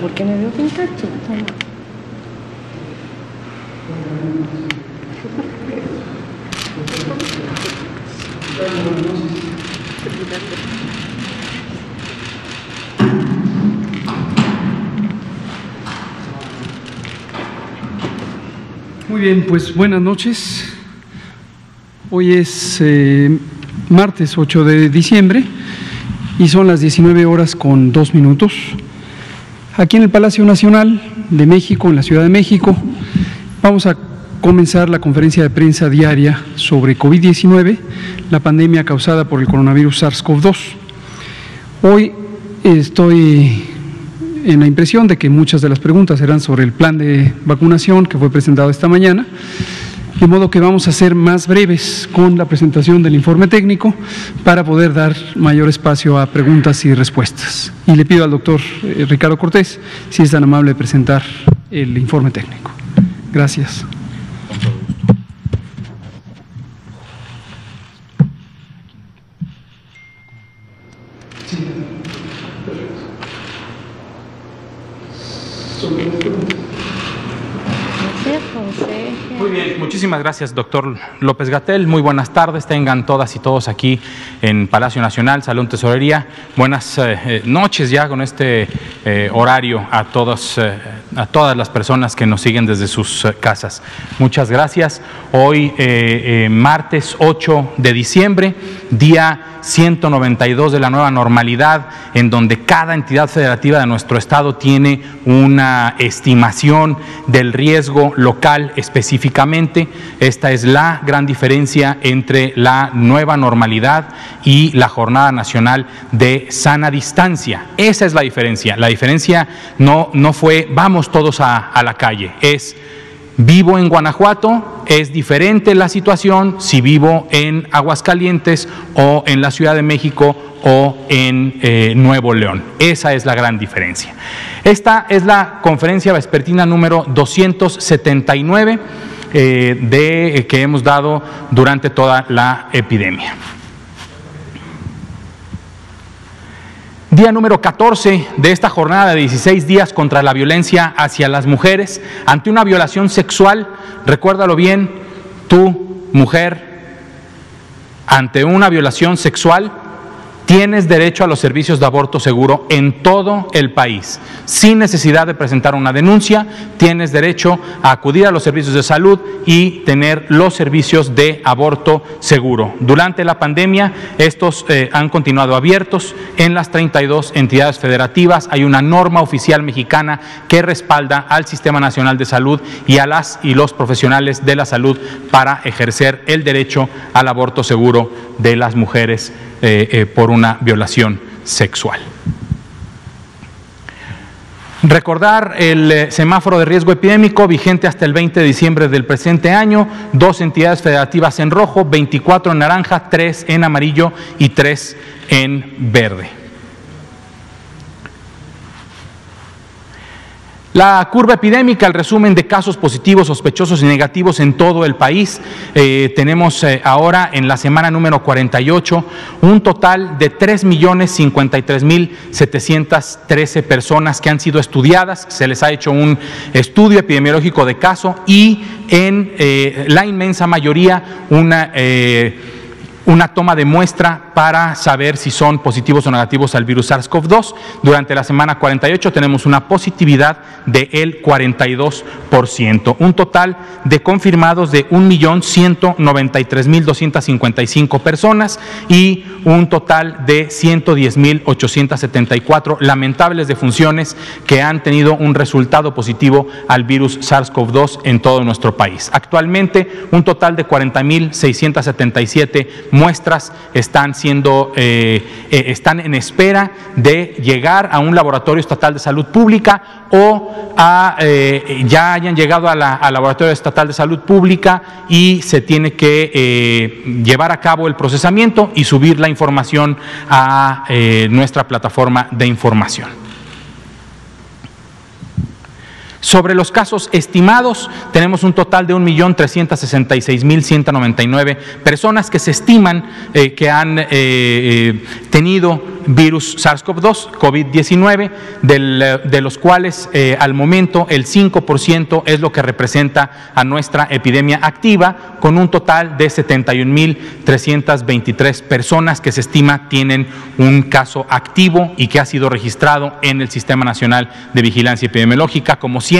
porque me veo bien cachita. Muy bien, pues buenas noches. Hoy es martes 8 de diciembre y son las 19:02. Aquí en el Palacio Nacional de México, en la Ciudad de México, vamos a comenzar la conferencia de prensa diaria sobre COVID-19, la pandemia causada por el coronavirus SARS-CoV-2. Hoy estoy en la impresión de que muchas de las preguntas serán sobre el plan de vacunación que fue presentado esta mañana, de modo que vamos a ser más breves con la presentación del informe técnico para poder dar mayor espacio a preguntas y respuestas. Y le pido al doctor Ricardo Cortés si es tan amable de presentar el informe técnico. Gracias. Muy bien, muchísimas gracias, doctor López-Gatell. Muy buenas tardes, tengan todas y todos aquí en Palacio Nacional, Salón Tesorería. Buenas noches ya con este horario a todas las personas que nos siguen desde sus casas. Muchas gracias. Hoy, martes 8 de diciembre, día 192 de la nueva normalidad, en donde cada entidad federativa de nuestro estado tiene una estimación del riesgo local específicamente. Esta es la gran diferencia entre la nueva normalidad y la Jornada Nacional de Sana Distancia. Esa es la diferencia. La diferencia no fue vamos todos a la calle, es vivo en Guanajuato, es diferente la situación si vivo en Aguascalientes o en la Ciudad de México o en Nuevo León. Esa es la gran diferencia. Esta es la conferencia vespertina número 279 que hemos dado durante toda la epidemia. Día número 14 de esta jornada de 16 días contra la violencia hacia las mujeres. Ante una violación sexual, recuérdalo bien, tú, mujer, ante una violación sexual, tienes derecho a los servicios de aborto seguro en todo el país. Sin necesidad de presentar una denuncia, tienes derecho a acudir a los servicios de salud y tener los servicios de aborto seguro. Durante la pandemia, estos han continuado abiertos en las 32 entidades federativas. Hay una norma oficial mexicana que respalda al Sistema Nacional de Salud y a las y los profesionales de la salud para ejercer el derecho al aborto seguro de las mujeres por una violación sexual. Recordar el semáforo de riesgo epidémico vigente hasta el 20 de diciembre del presente año, 2 entidades federativas en rojo, 24 en naranja, 3 en amarillo y 3 en verde. La curva epidémica, el resumen de casos positivos, sospechosos y negativos en todo el país. Tenemos ahora en la semana número 48 un total de 3.053.713 personas que han sido estudiadas. Se les ha hecho un estudio epidemiológico de caso y en la inmensa mayoría una toma de muestra para saber si son positivos o negativos al virus SARS-CoV-2. Durante la semana 48 tenemos una positividad del 42%. Un total de confirmados de 1.193.255 personas y un total de 110.874 lamentables defunciones que han tenido un resultado positivo al virus SARS-CoV-2 en todo nuestro país. Actualmente, un total de 40.677 muestras están en espera de llegar a un laboratorio estatal de salud pública o ya hayan llegado al laboratorio estatal de salud pública y se tiene que llevar a cabo el procesamiento y subir la información a nuestra plataforma de información. Sobre los casos estimados, tenemos un total de 1.366.199 personas que se estiman que han tenido virus SARS-CoV-2, COVID-19, de los cuales al momento el 5% es lo que representa a nuestra epidemia activa, con un total de 71.323 personas que se estima tienen un caso activo y que ha sido registrado en el Sistema Nacional de Vigilancia Epidemiológica. Como siempre,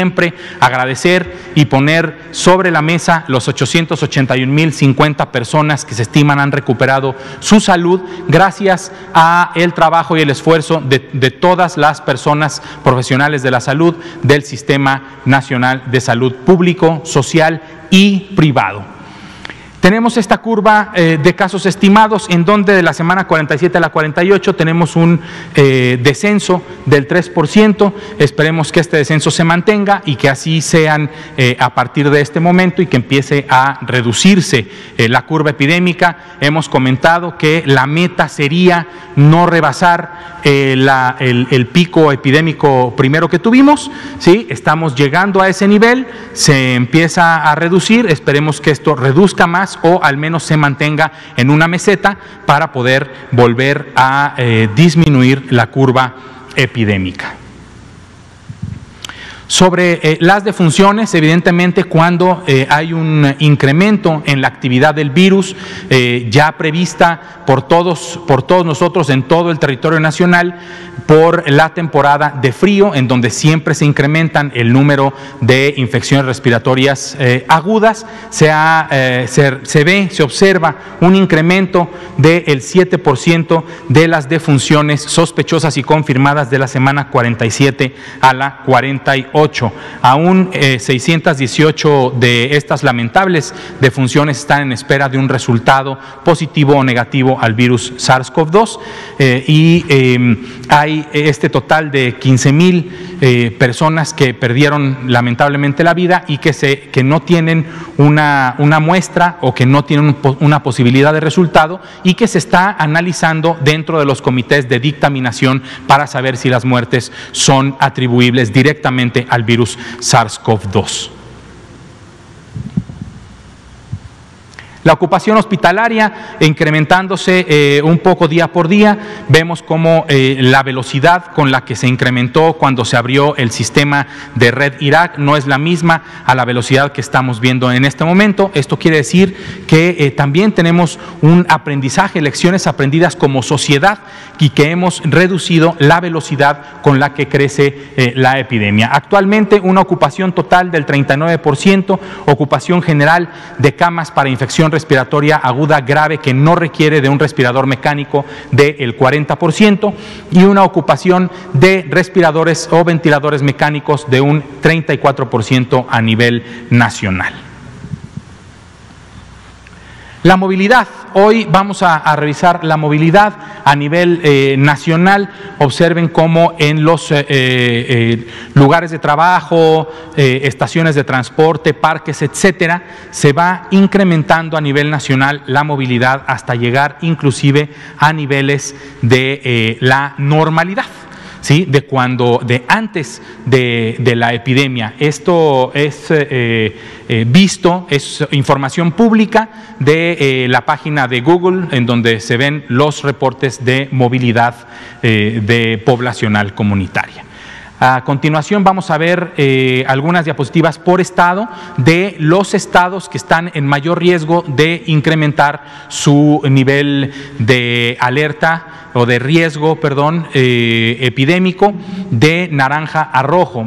agradecer y poner sobre la mesa los 881.050 personas que se estiman han recuperado su salud gracias a el trabajo y el esfuerzo de todas las personas profesionales de la salud del Sistema Nacional de Salud Público, Social y Privado. Tenemos esta curva de casos estimados en donde de la semana 47 a la 48 tenemos un descenso del 3%. Esperemos que este descenso se mantenga y que así sean a partir de este momento y que empiece a reducirse la curva epidémica. Hemos comentado que la meta sería no rebasar el pico epidémico primero que tuvimos, ¿sí? Estamos llegando a ese nivel, se empieza a reducir, esperemos que esto reduzca más o al menos se mantenga en una meseta para poder volver a disminuir la curva epidémica. Sobre las defunciones, evidentemente cuando hay un incremento en la actividad del virus ya prevista por todos nosotros en todo el territorio nacional por la temporada de frío, en donde siempre se incrementan el número de infecciones respiratorias agudas, se observa un incremento del 7% de las defunciones sospechosas y confirmadas de la semana 47 a la 48. Aún 618 de estas lamentables defunciones están en espera de un resultado positivo o negativo al virus SARS-CoV-2 y hay este total de 15,000 personas que perdieron lamentablemente la vida y que no tienen una muestra o que no tienen una posibilidad de resultado y que se está analizando dentro de los comités de dictaminación para saber si las muertes son atribuibles directamente al virus SARS-CoV-2. La ocupación hospitalaria incrementándose un poco día por día, vemos cómo la velocidad con la que se incrementó cuando se abrió el sistema de Red Irak no es la misma a la velocidad que estamos viendo en este momento. Esto quiere decir que también tenemos un aprendizaje, lecciones aprendidas como sociedad y que hemos reducido la velocidad con la que crece la epidemia. Actualmente una ocupación total del 39%, ocupación general de camas para infección respiratoria aguda grave que no requiere de un respirador mecánico del 40% y una ocupación de respiradores o ventiladores mecánicos de un 34% a nivel nacional. La movilidad. Hoy vamos a revisar la movilidad a nivel nacional. Observen cómo en los lugares de trabajo, estaciones de transporte, parques, etcétera, se va incrementando a nivel nacional la movilidad hasta llegar inclusive a niveles de la normalidad. ¿Sí? De antes de la epidemia. Esto es visto, es información pública de la página de Google, en donde se ven los reportes de movilidad de poblacional comunitaria. A continuación vamos a ver algunas diapositivas por estado de los estados que están en mayor riesgo de incrementar su nivel de alerta o de riesgo, epidémico, de naranja a rojo.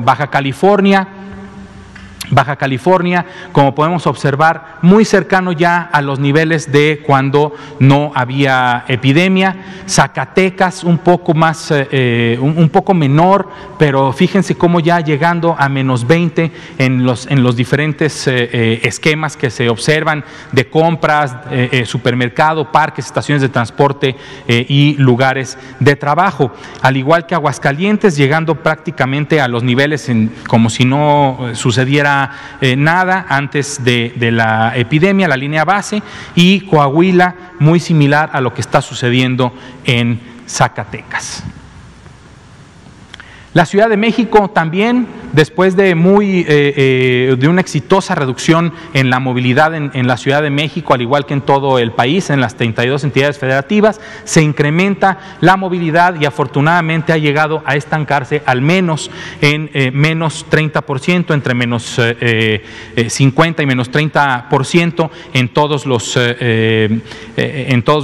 Baja California, como podemos observar, muy cercano ya a los niveles de cuando no había epidemia. Zacatecas un poco más, un poco menor, pero fíjense cómo ya llegando a -20 en los diferentes esquemas que se observan de compras, supermercado, parques, estaciones de transporte y lugares de trabajo. Al igual que Aguascalientes, llegando prácticamente a los niveles como si no sucediera nada antes de la epidemia, la línea base, y Coahuila muy similar a lo que está sucediendo en Zacatecas. La Ciudad de México también después de una exitosa reducción en la movilidad en la Ciudad de México, al igual que en todo el país, en las 32 entidades federativas, se incrementa la movilidad y afortunadamente ha llegado a estancarse al menos en menos 30%, entre menos 50 y menos 30% en todos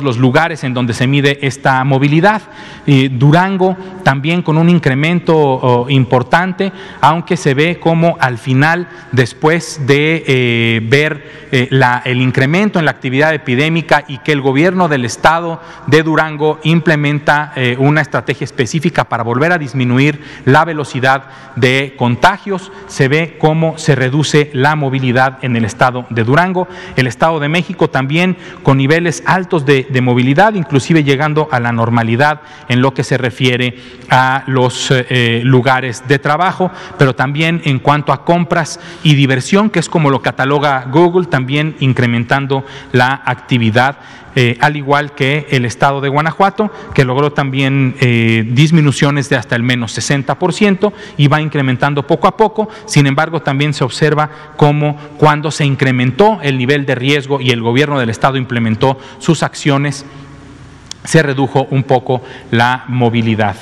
los lugares en donde se mide esta movilidad. Durango también con un incremento importante, aunque se ve como al final, después de ver el incremento en la actividad epidémica y que el gobierno del estado de Durango implementa una estrategia específica para volver a disminuir la velocidad de contagios, se ve cómo se reduce la movilidad en el estado de Durango. El Estado de México también con niveles altos de movilidad, inclusive llegando a la normalidad en lo que se refiere a los lugares de trabajo, pero también en cuanto a compras y diversión, que es como lo cataloga Google, también incrementando la actividad, al igual que el estado de Guanajuato, que logró también disminuciones de hasta el menos 60% y va incrementando poco a poco. Sin embargo, también se observa cómo cuando se incrementó el nivel de riesgo y el gobierno del estado implementó sus acciones, se redujo un poco la movilidad.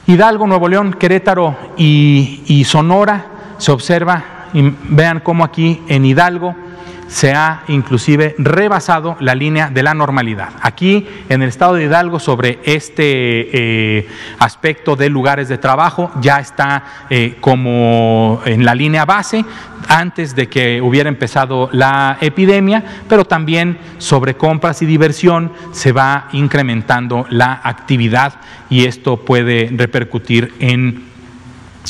Hidalgo, Nuevo León, Querétaro y Sonora se observa, y vean cómo aquí en Hidalgo se ha inclusive rebasado la línea de la normalidad. Aquí en el estado de Hidalgo, sobre este aspecto de lugares de trabajo, ya está como en la línea base antes de que hubiera empezado la epidemia, pero también sobre compras y diversión se va incrementando la actividad y esto puede repercutir en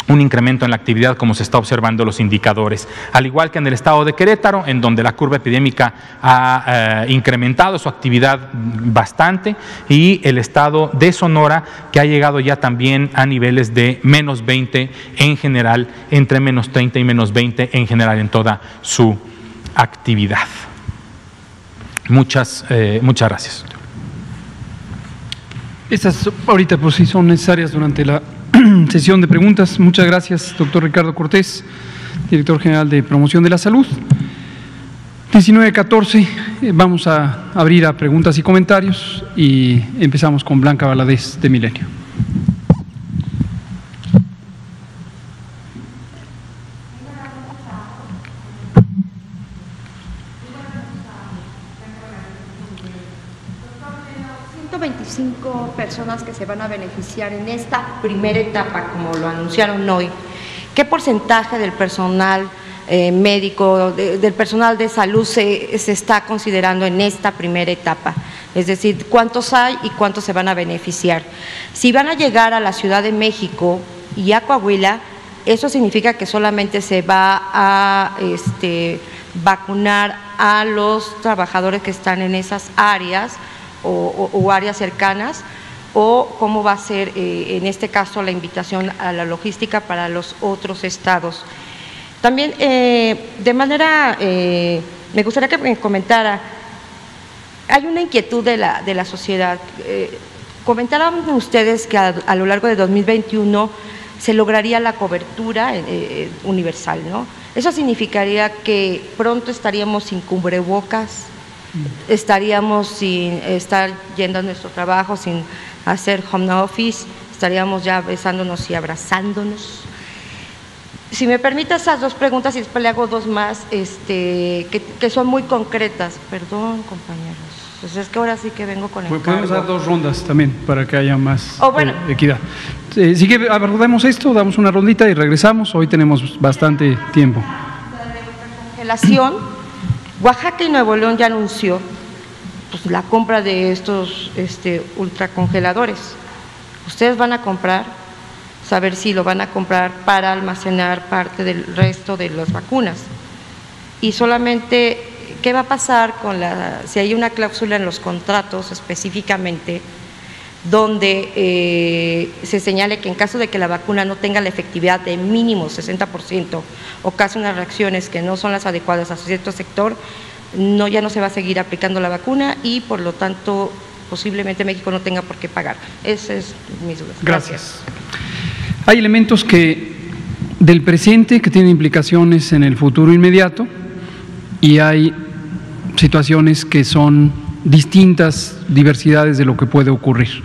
un incremento en la actividad, como se está observando los indicadores. Al igual que en el estado de Querétaro, en donde la curva epidémica ha incrementado su actividad bastante, y el estado de Sonora, que ha llegado ya también a niveles de menos 20 en general, entre menos 30 y menos 20 en general en toda su actividad. Muchas gracias. Estas ahorita pues sí son necesarias durante la sesión de preguntas. Muchas gracias, doctor Ricardo Cortés, director general de Promoción de la Salud. 19:14, vamos a abrir a preguntas y comentarios y empezamos con Blanca Valadez de Milenio. Personas que se van a beneficiar en esta primera etapa, como lo anunciaron hoy. ¿Qué porcentaje del personal médico, del personal de salud se está considerando en esta primera etapa? Es decir, ¿cuántos hay y cuántos se van a beneficiar? Si van a llegar a la Ciudad de México y a Coahuila, eso significa que solamente se va a vacunar a los trabajadores que están en esas áreas o áreas cercanas, o cómo va a ser en este caso la invitación a la logística para los otros estados. También de manera, me gustaría que me comentara, hay una inquietud de la sociedad. Comentaron ustedes que a lo largo de 2021 se lograría la cobertura universal, ¿no? Eso significaría que pronto estaríamos sin cubrebocas, estaríamos sin estar yendo a nuestro trabajo, sin hacer home office, estaríamos ya besándonos y abrazándonos. Si me permite esas dos preguntas y después le hago dos más, que son muy concretas. Perdón, compañeros, pues es que ahora sí que vengo con el Podemos dar dos rondas también para que haya más bueno. equidad. Si que abordamos esto, damos una rondita y regresamos. Hoy tenemos bastante tiempo. Congelación. Oaxaca y Nuevo León ya anunció pues, la compra de estos ultracongeladores. Ustedes van a comprar, saber si lo van a comprar para almacenar parte del resto de las vacunas. Y solamente, ¿qué va a pasar con si hay una cláusula en los contratos específicamente donde se señale que en caso de que la vacuna no tenga la efectividad de mínimo 60% o casi unas reacciones que no son las adecuadas a cierto sector, ya no se va a seguir aplicando la vacuna y por lo tanto posiblemente México no tenga por qué pagar? Esa es mi duda. Gracias. Hay elementos que del presente que tiene implicaciones en el futuro inmediato, y hay situaciones que son distintas diversidades de lo que puede ocurrir.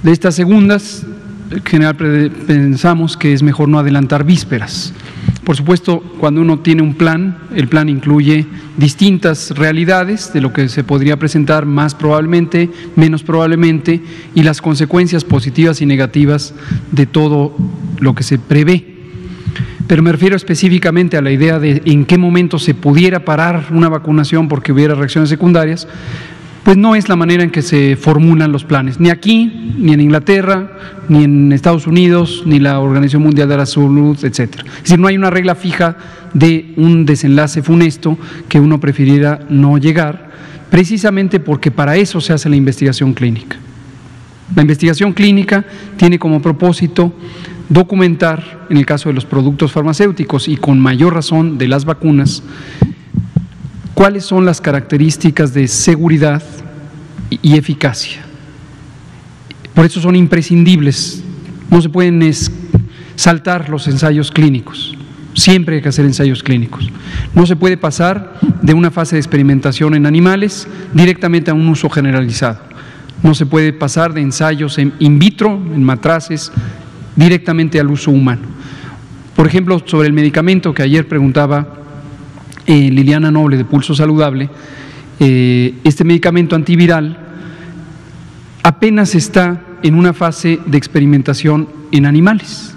De estas segundas, en general pensamos que es mejor no adelantar vísperas. Por supuesto, cuando uno tiene un plan, el plan incluye distintas realidades de lo que se podría presentar más probablemente, menos probablemente, y las consecuencias positivas y negativas de todo lo que se prevé. Pero me refiero específicamente a la idea de en qué momento se pudiera parar una vacunación porque hubiera reacciones secundarias. Pues no es la manera en que se formulan los planes, ni aquí, ni en Inglaterra, ni en Estados Unidos, ni la Organización Mundial de la Salud, etcétera. Es decir, no hay una regla fija de un desenlace funesto que uno prefiriera no llegar, precisamente porque para eso se hace la investigación clínica. La investigación clínica tiene como propósito documentar, en el caso de los productos farmacéuticos y con mayor razón de las vacunas, cuáles son las características de seguridad y eficacia. Por eso son imprescindibles, no se pueden saltar los ensayos clínicos, siempre hay que hacer ensayos clínicos. No se puede pasar de una fase de experimentación en animales directamente a un uso generalizado. No se puede pasar de ensayos in vitro, en matraces, directamente al uso humano. Por ejemplo, sobre el medicamento que ayer preguntaba Liliana Noble de Pulso Saludable, este medicamento antiviral apenas está en una fase de experimentación en animales.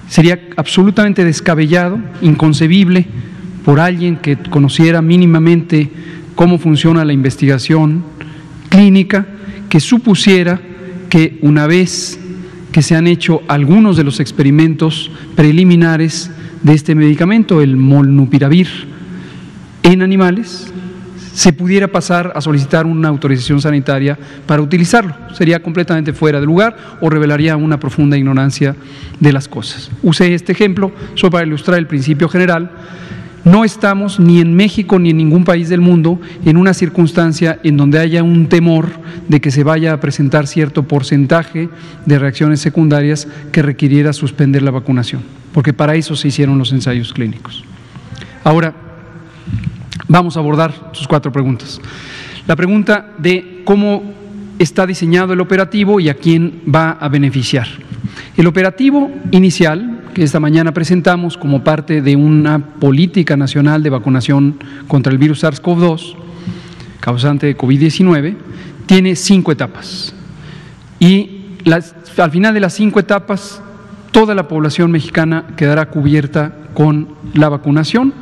Sería absolutamente descabellado, inconcebible por alguien que conociera mínimamente cómo funciona la investigación clínica, que supusiera que una vez que se han hecho algunos de los experimentos preliminares de este medicamento, el molnupiravir, en animales, se pudiera pasar a solicitar una autorización sanitaria para utilizarlo. Sería completamente fuera de lugar o revelaría una profunda ignorancia de las cosas. Usé este ejemplo solo para ilustrar el principio general. No estamos ni en México ni en ningún país del mundo en una circunstancia en donde haya un temor de que se vaya a presentar cierto porcentaje de reacciones secundarias que requiriera suspender la vacunación, porque para eso se hicieron los ensayos clínicos. Ahora, vamos a abordar sus 4 preguntas. La pregunta de cómo está diseñado el operativo y a quién va a beneficiar. El operativo inicial, que esta mañana presentamos como parte de una política nacional de vacunación contra el virus SARS-CoV-2, causante de COVID-19, tiene 5 etapas. Y al final de las 5 etapas, toda la población mexicana quedará cubierta con la vacunación,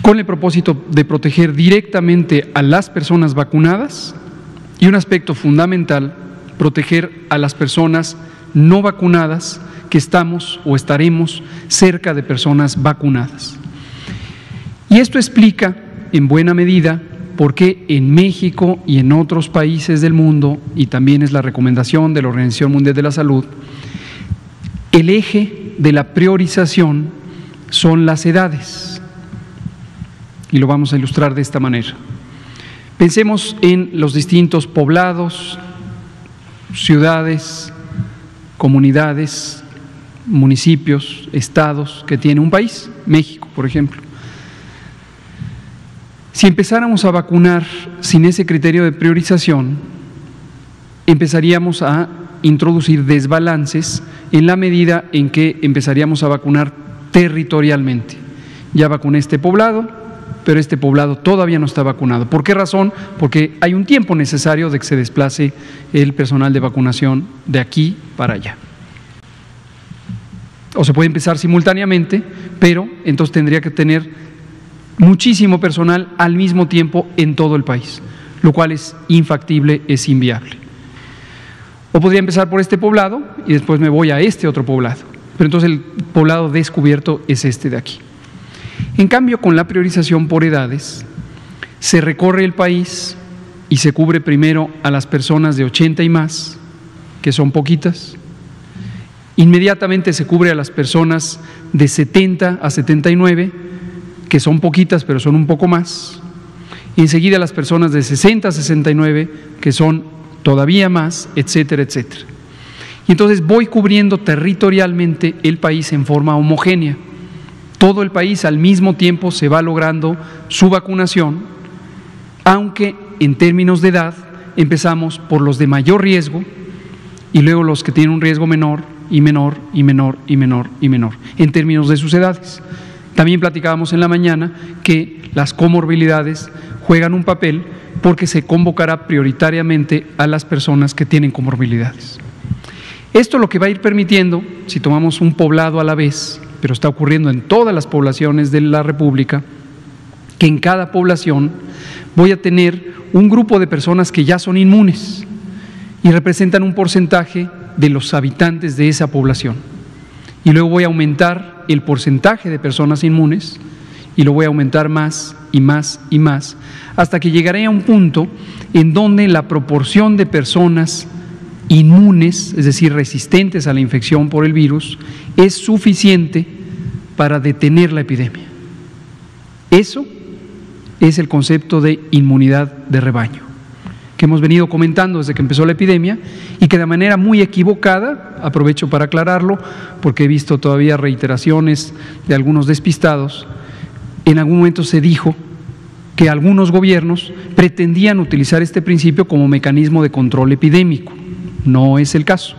con el propósito de proteger directamente a las personas vacunadas y un aspecto fundamental, proteger a las personas no vacunadas que estamos o estaremos cerca de personas vacunadas. Y esto explica en buena medida por qué en México y en otros países del mundo, y también es la recomendación de la Organización Mundial de la Salud, el eje de la priorización son las edades. Y lo vamos a ilustrar de esta manera. Pensemos en los distintos poblados, ciudades, comunidades, municipios, estados que tiene un país, México, por ejemplo. Si empezáramos a vacunar sin ese criterio de priorización, empezaríamos a introducir desbalances en la medida en que empezaríamos a vacunar territorialmente. Ya vacuné este poblado, pero este poblado todavía no está vacunado. ¿Por qué razón? Porque hay un tiempo necesario de que se desplace el personal de vacunación de aquí para allá. O se puede empezar simultáneamente, pero entonces tendría que tener muchísimo personal al mismo tiempo en todo el país, lo cual es infactible, es inviable. O podría empezar por este poblado y después me voy a este otro poblado, pero entonces el poblado descubierto es este de aquí. En cambio, con la priorización por edades, se recorre el país y se cubre primero a las personas de 80 y más, que son poquitas. Inmediatamente se cubre a las personas de 70 a 79, que son poquitas, pero son un poco más. Y enseguida a las personas de 60 a 69, que son todavía más, etcétera, etcétera. Y entonces voy cubriendo territorialmente el país en forma homogénea. Todo el país al mismo tiempo se va logrando su vacunación, aunque en términos de edad empezamos por los de mayor riesgo y luego los que tienen un riesgo menor y menor y menor y menor y menor, en términos de sus edades. También platicábamos en la mañana que las comorbilidades juegan un papel porque se convocará prioritariamente a las personas que tienen comorbilidades. Esto lo que va a ir permitiendo, si tomamos un poblado a la vez, pero está ocurriendo en todas las poblaciones de la República, que en cada población voy a tener un grupo de personas que ya son inmunes y representan un porcentaje de los habitantes de esa población. Y luego voy a aumentar el porcentaje de personas inmunes y lo voy a aumentar más y más y más, hasta que llegaré a un punto en donde la proporción de personas inmunes, es decir, resistentes a la infección por el virus, es suficiente para detener la epidemia. Eso es el concepto de inmunidad de rebaño, que hemos venido comentando desde que empezó la epidemia y que de manera muy equivocada, aprovecho para aclararlo, porque he visto todavía reiteraciones de algunos despistados, en algún momento se dijo que algunos gobiernos pretendían utilizar este principio como mecanismo de control epidémico. No es el caso,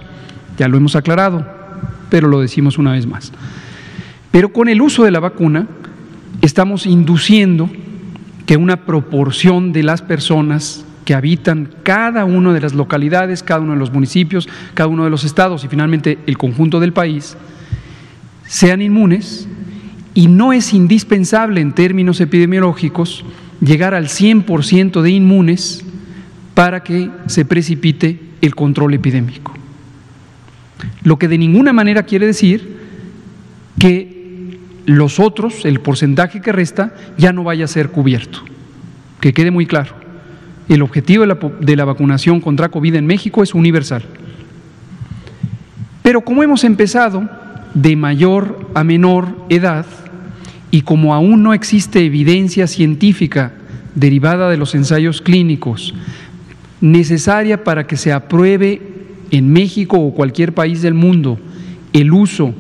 ya lo hemos aclarado, pero lo decimos una vez más. Pero con el uso de la vacuna estamos induciendo que una proporción de las personas que habitan cada una de las localidades, cada uno de los municipios, cada uno de los estados y finalmente el conjunto del país sean inmunes, y no es indispensable en términos epidemiológicos llegar al 100% de inmunes para que se precipite el control epidémico. Lo que de ninguna manera quiere decir que los otros, el porcentaje que resta, ya no vaya a ser cubierto. Que quede muy claro, el objetivo de la vacunación contra COVID en México es universal. Pero como hemos empezado de mayor a menor edad y como aún no existe evidencia científica derivada de los ensayos clínicos necesaria para que se apruebe en México o cualquier país del mundo el uso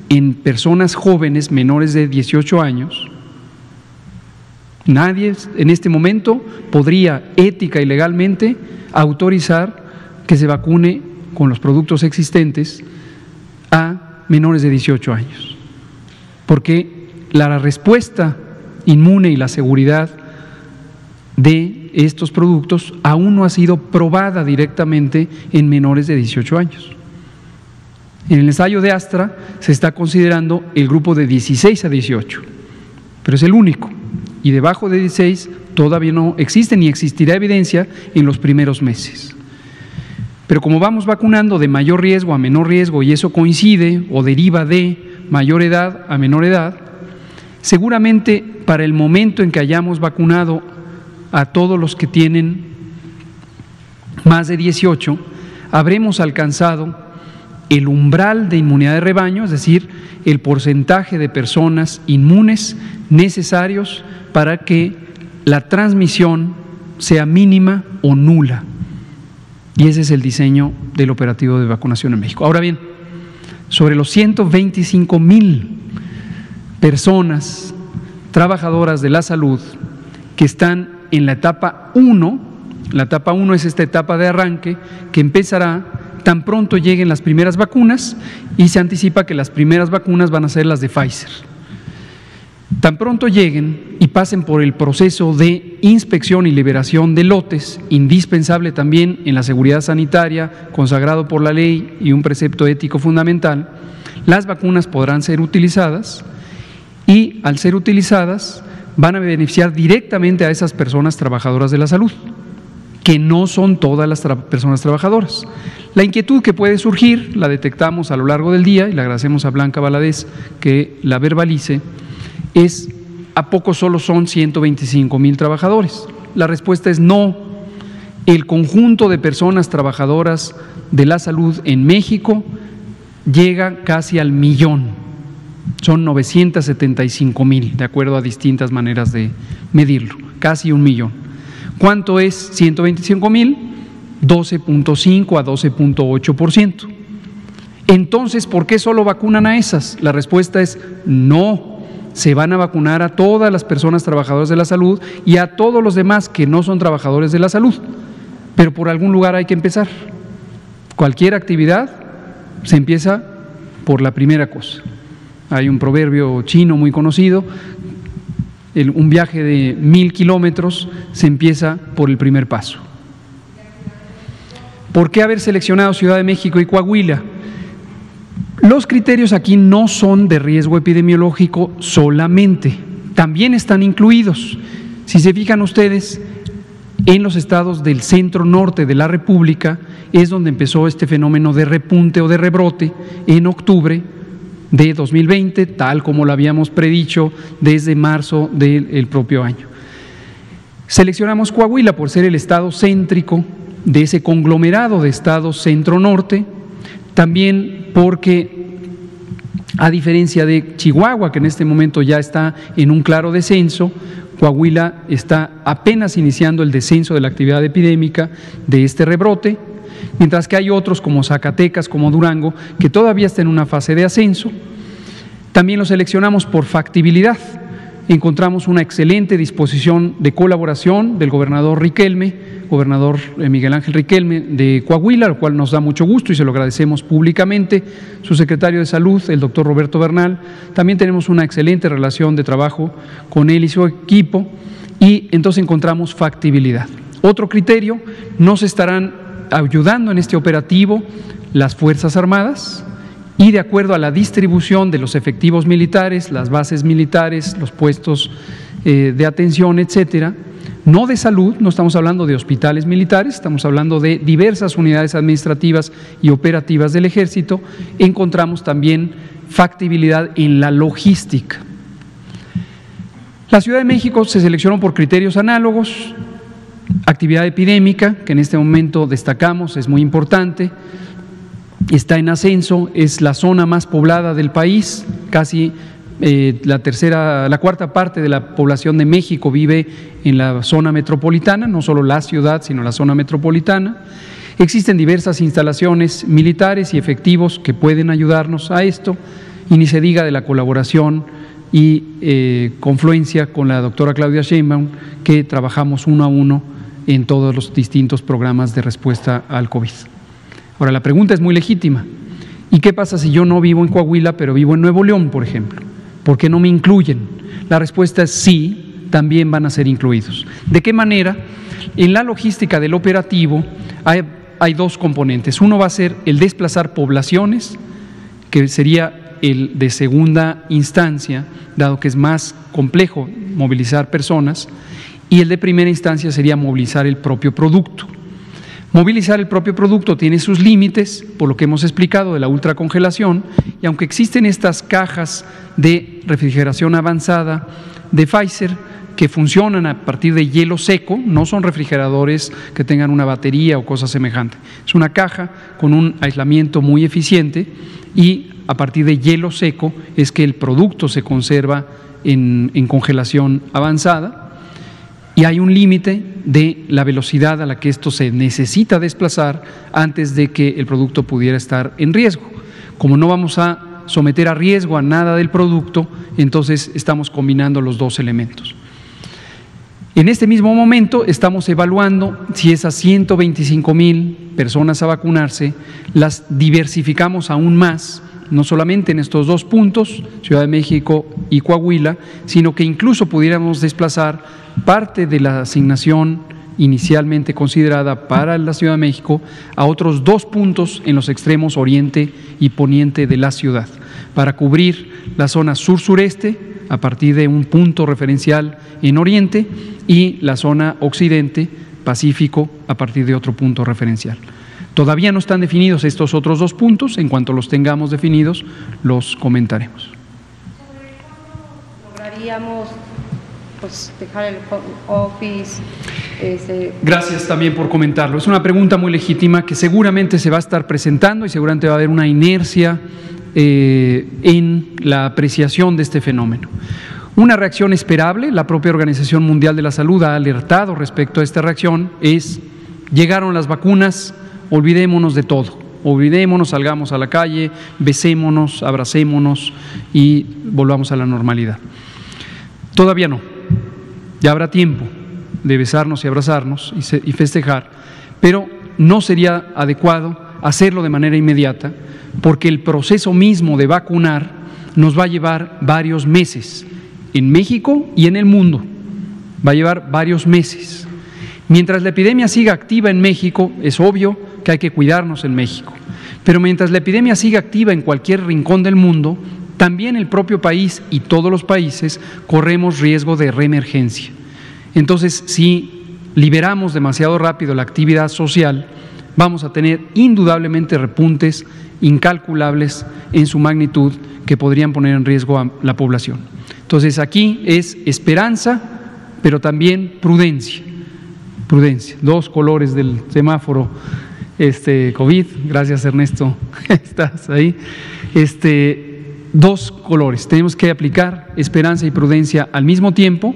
en personas jóvenes menores de 18 años, nadie en este momento podría ética y legalmente autorizar que se vacune con los productos existentes a menores de 18 años, porque la respuesta inmune y la seguridad de estos productos aún no ha sido probada directamente en menores de 18 años. En el ensayo de Astra se está considerando el grupo de 16 a 18, pero es el único, y debajo de 16 todavía no existe ni existirá evidencia en los primeros meses. Pero como vamos vacunando de mayor riesgo a menor riesgo y eso coincide o deriva de mayor edad a menor edad, seguramente para el momento en que hayamos vacunado a todos los que tienen más de 18, habremos alcanzado el umbral de inmunidad de rebaño, es decir, el porcentaje de personas inmunes necesarios para que la transmisión sea mínima o nula. Y ese es el diseño del operativo de vacunación en México. Ahora bien, sobre los 125,000 personas trabajadoras de la salud que están en la etapa 1, la etapa 1 es esta etapa de arranque que empezará tan pronto lleguen las primeras vacunas y se anticipa que las primeras vacunas van a ser las de Pfizer. Tan pronto lleguen y pasen por el proceso de inspección y liberación de lotes, indispensable también en la seguridad sanitaria, consagrado por la ley y un precepto ético fundamental, las vacunas podrán ser utilizadas y al ser utilizadas van a beneficiar directamente a esas personas trabajadoras de la salud, que no son todas las personas trabajadoras. La inquietud que puede surgir la detectamos a lo largo del día y le agradecemos a Blanca Valadez que la verbalice, es ¿a poco solo son 125,000 trabajadores? La respuesta es no. El conjunto de personas trabajadoras de la salud en México llega casi al 1,000,000. Son 975,000, de acuerdo a distintas maneras de medirlo, casi 1,000,000. ¿Cuánto es 125,000? 12.5 a 12.8%. Entonces, ¿por qué solo vacunan a esas? La respuesta es no. Se van a vacunar a todas las personas trabajadoras de la salud y a todos los demás que no son trabajadores de la salud. Pero por algún lugar hay que empezar. Cualquier actividad se empieza por la primera cosa. Hay un proverbio chino muy conocido, un viaje de 1000 kilómetros se empieza por el primer paso. ¿Por qué haber seleccionado Ciudad de México y Coahuila? Los criterios aquí no son de riesgo epidemiológico solamente, también están incluidos. Si se fijan ustedes, en los estados del centro norte de la República es donde empezó este fenómeno de repunte o de rebrote en octubre de 2020, tal como lo habíamos predicho desde marzo del propio año. Seleccionamos Coahuila por ser el estado céntrico de ese conglomerado de estados centro-norte, también porque, a diferencia de Chihuahua, que en este momento ya está en un claro descenso, Coahuila está apenas iniciando el descenso de la actividad epidémica de este rebrote, mientras que hay otros como Zacatecas, como Durango, que todavía están en una fase de ascenso. También lo seleccionamos por factibilidad. Encontramos una excelente disposición de colaboración del gobernador gobernador Miguel Ángel Riquelme de Coahuila, lo cual nos da mucho gusto y se lo agradecemos públicamente. Su secretario de Salud, el doctor Roberto Bernal, también tenemos una excelente relación de trabajo con él y su equipo, y entonces encontramos factibilidad. Otro criterio, nos estarán ayudando en este operativo las Fuerzas Armadas, y de acuerdo a la distribución de los efectivos militares, las bases militares, los puestos de atención, etcétera, no de salud, no estamos hablando de hospitales militares, estamos hablando de diversas unidades administrativas y operativas del Ejército, encontramos también factibilidad en la logística. La Ciudad de México se seleccionó por criterios análogos, actividad epidémica, que en este momento destacamos, es muy importante, está en ascenso, es la zona más poblada del país, casi la cuarta parte de la población de México vive en la zona metropolitana, no solo la ciudad, sino la zona metropolitana. Existen diversas instalaciones militares y efectivos que pueden ayudarnos a esto, y ni se diga de la colaboración y confluencia con la doctora Claudia Sheinbaum, que trabajamos uno a uno en todos los distintos programas de respuesta al COVID. Ahora, la pregunta es muy legítima. ¿Y qué pasa si yo no vivo en Coahuila, pero vivo en Nuevo León, por ejemplo? ¿Por qué no me incluyen? La respuesta es sí, también van a ser incluidos. ¿De qué manera? En la logística del operativo hay dos componentes. Uno va a ser el desplazar poblaciones, que sería el de segunda instancia, dado que es más complejo movilizar personas, y el de primera instancia sería movilizar el propio producto. Movilizar el propio producto tiene sus límites, por lo que hemos explicado de la ultracongelación, y aunque existen estas cajas de refrigeración avanzada de Pfizer que funcionan a partir de hielo seco, no son refrigeradores que tengan una batería o cosa semejante, es una caja con un aislamiento muy eficiente, y a partir de hielo seco es que el producto se conserva en congelación avanzada. Y hay un límite de la velocidad a la que esto se necesita desplazar antes de que el producto pudiera estar en riesgo. Como no vamos a someter a riesgo a nada del producto, entonces estamos combinando los dos elementos. En este mismo momento estamos evaluando si esas 125,000 personas a vacunarse las diversificamos aún más, no solamente en estos dos puntos, Ciudad de México y Coahuila, sino que incluso pudiéramos desplazar parte de la asignación inicialmente considerada para la Ciudad de México a otros dos puntos en los extremos oriente y poniente de la ciudad, para cubrir la zona sur-sureste a partir de un punto referencial en oriente y la zona occidente, Pacífico, a partir de otro punto referencial. Todavía no están definidos estos otros dos puntos, en cuanto los tengamos definidos los comentaremos. ¿Lograríamos dejar el office? Gracias también por comentarlo. Es una pregunta muy legítima que seguramente se va a estar presentando y seguramente va a haber una inercia en la apreciación de este fenómeno. Una reacción esperable, la propia Organización Mundial de la Salud ha alertado respecto a esta reacción, es: llegaron las vacunas, olvidémonos de todo, olvidémonos, salgamos a la calle, besémonos, abracémonos y volvamos a la normalidad. Todavía no, ya habrá tiempo de besarnos y abrazarnos y festejar, pero no sería adecuado hacerlo de manera inmediata, porque el proceso mismo de vacunar nos va a llevar varios meses, en México y en el mundo, va a llevar varios meses. Mientras la epidemia siga activa en México, es obvio que hay que cuidarnos en México, pero mientras la epidemia siga activa en cualquier rincón del mundo, también el propio país y todos los países corremos riesgo de reemergencia. Entonces, si liberamos demasiado rápido la actividad social, vamos a tener indudablemente repuntes incalculables en su magnitud que podrían poner en riesgo a la población. Entonces, aquí es esperanza, pero también prudencia. Prudencia, dos colores del semáforo COVID. Gracias, Ernesto, estás ahí. Dos colores, tenemos que aplicar esperanza y prudencia al mismo tiempo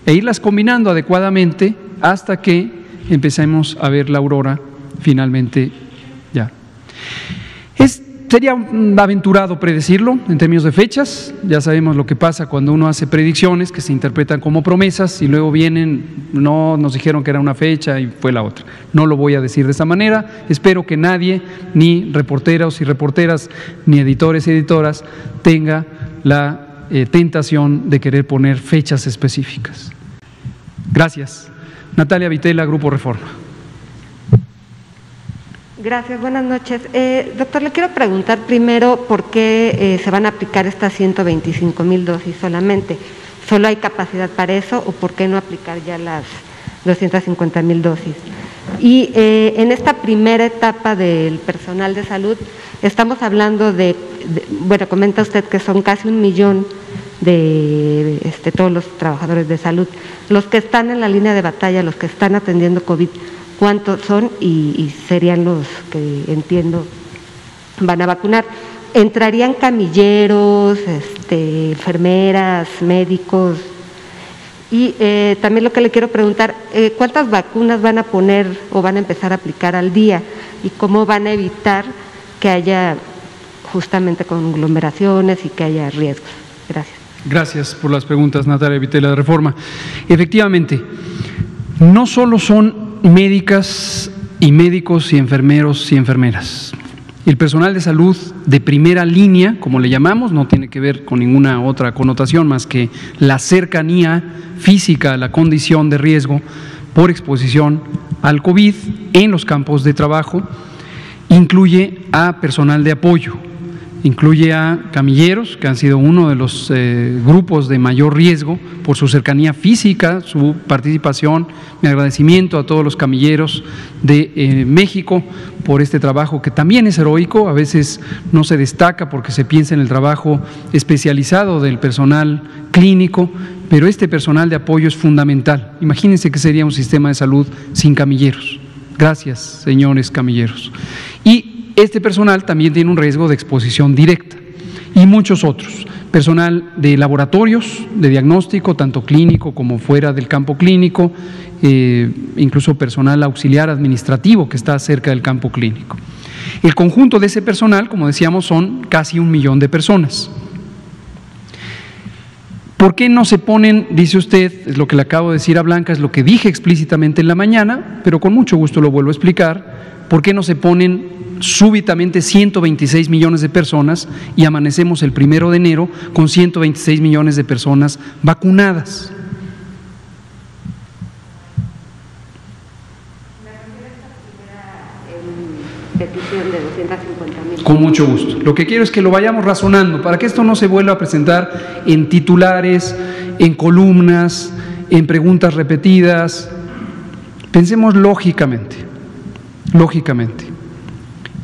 e irlas combinando adecuadamente hasta que empecemos a ver la aurora finalmente ya. Sería aventurado predecirlo en términos de fechas. Ya sabemos lo que pasa cuando uno hace predicciones que se interpretan como promesas y luego vienen, no, nos dijeron que era una fecha y fue la otra. No lo voy a decir de esa manera. Espero que nadie, ni reporteros y reporteras, ni editores y editoras, tenga la tentación de querer poner fechas específicas. Gracias. Natalia Vitela, Grupo Reforma. Gracias, buenas noches. Doctor, le quiero preguntar primero por qué se van a aplicar estas 125,000 dosis solamente. ¿Solo hay capacidad para eso o por qué no aplicar ya las 250,000 dosis? Y en esta primera etapa del personal de salud, estamos hablando bueno, comenta usted que son casi 1 millón de todos los trabajadores de salud. Los que están en la línea de batalla, los que están atendiendo COVID, ¿cuántos son? Y serían los que entiendo van a vacunar. ¿Entrarían camilleros, enfermeras, médicos? Y también lo que le quiero preguntar, ¿cuántas vacunas van a poner o van a empezar a aplicar al día? ¿Y cómo van a evitar que haya justamente conglomeraciones y que haya riesgos? Gracias. Gracias por las preguntas, Natalia Vitela, de Reforma. Efectivamente, no solo son médicas y médicos y enfermeros y enfermeras. El personal de salud de primera línea, como le llamamos, no tiene que ver con ninguna otra connotación más que la cercanía física a la condición de riesgo por exposición al COVID en los campos de trabajo, incluye a personal de apoyo, incluye a camilleros, que han sido uno de los grupos de mayor riesgo por su cercanía física, su participación. Mi agradecimiento a todos los camilleros de México por este trabajo que también es heroico, a veces no se destaca porque se piensa en el trabajo especializado del personal clínico, pero este personal de apoyo es fundamental. Imagínense que sería un sistema de salud sin camilleros. Gracias, señores camilleros. Y este personal también tiene un riesgo de exposición directa y muchos otros. Personal de laboratorios, de diagnóstico, tanto clínico como fuera del campo clínico, incluso personal auxiliar administrativo que está cerca del campo clínico. El conjunto de ese personal, como decíamos, son casi 1 millón de personas. ¿Por qué no se ponen, dice usted, es lo que le acabo de decir a Blanca, es lo que dije explícitamente en la mañana, pero con mucho gusto lo vuelvo a explicar, ¿por qué no se ponen súbitamente 126 millones de personas y amanecemos el 1 de enero con 126 millones de personas vacunadas? Petición de 250,000. Con mucho gusto. Lo que quiero es que lo vayamos razonando para que esto no se vuelva a presentar en titulares, en columnas, en preguntas repetidas. Pensemos lógicamente, lógicamente.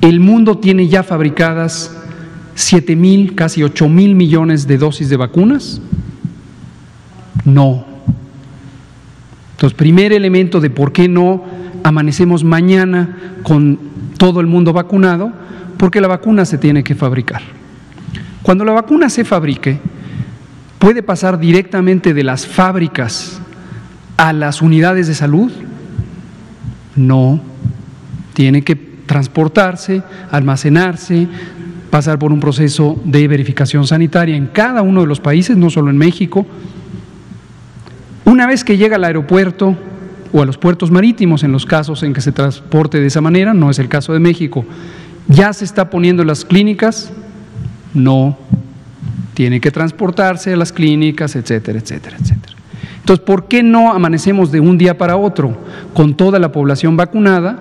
El mundo tiene ya fabricadas 7,000, casi 8,000 millones de dosis de vacunas. No. Entonces, primer elemento de por qué no amanecemos mañana con todo el mundo vacunado, porque la vacuna se tiene que fabricar. Cuando la vacuna se fabrique, ¿puede pasar directamente de las fábricas a las unidades de salud? No, tiene que transportarse, almacenarse, pasar por un proceso de verificación sanitaria en cada uno de los países, no solo en México. Una vez que llega al aeropuerto o a los puertos marítimos, en los casos en que se transporte de esa manera, no es el caso de México, ¿ya se está poniendo en las clínicas? No, tiene que transportarse a las clínicas, etcétera, etcétera, etcétera. Entonces, ¿por qué no amanecemos de un día para otro con toda la población vacunada?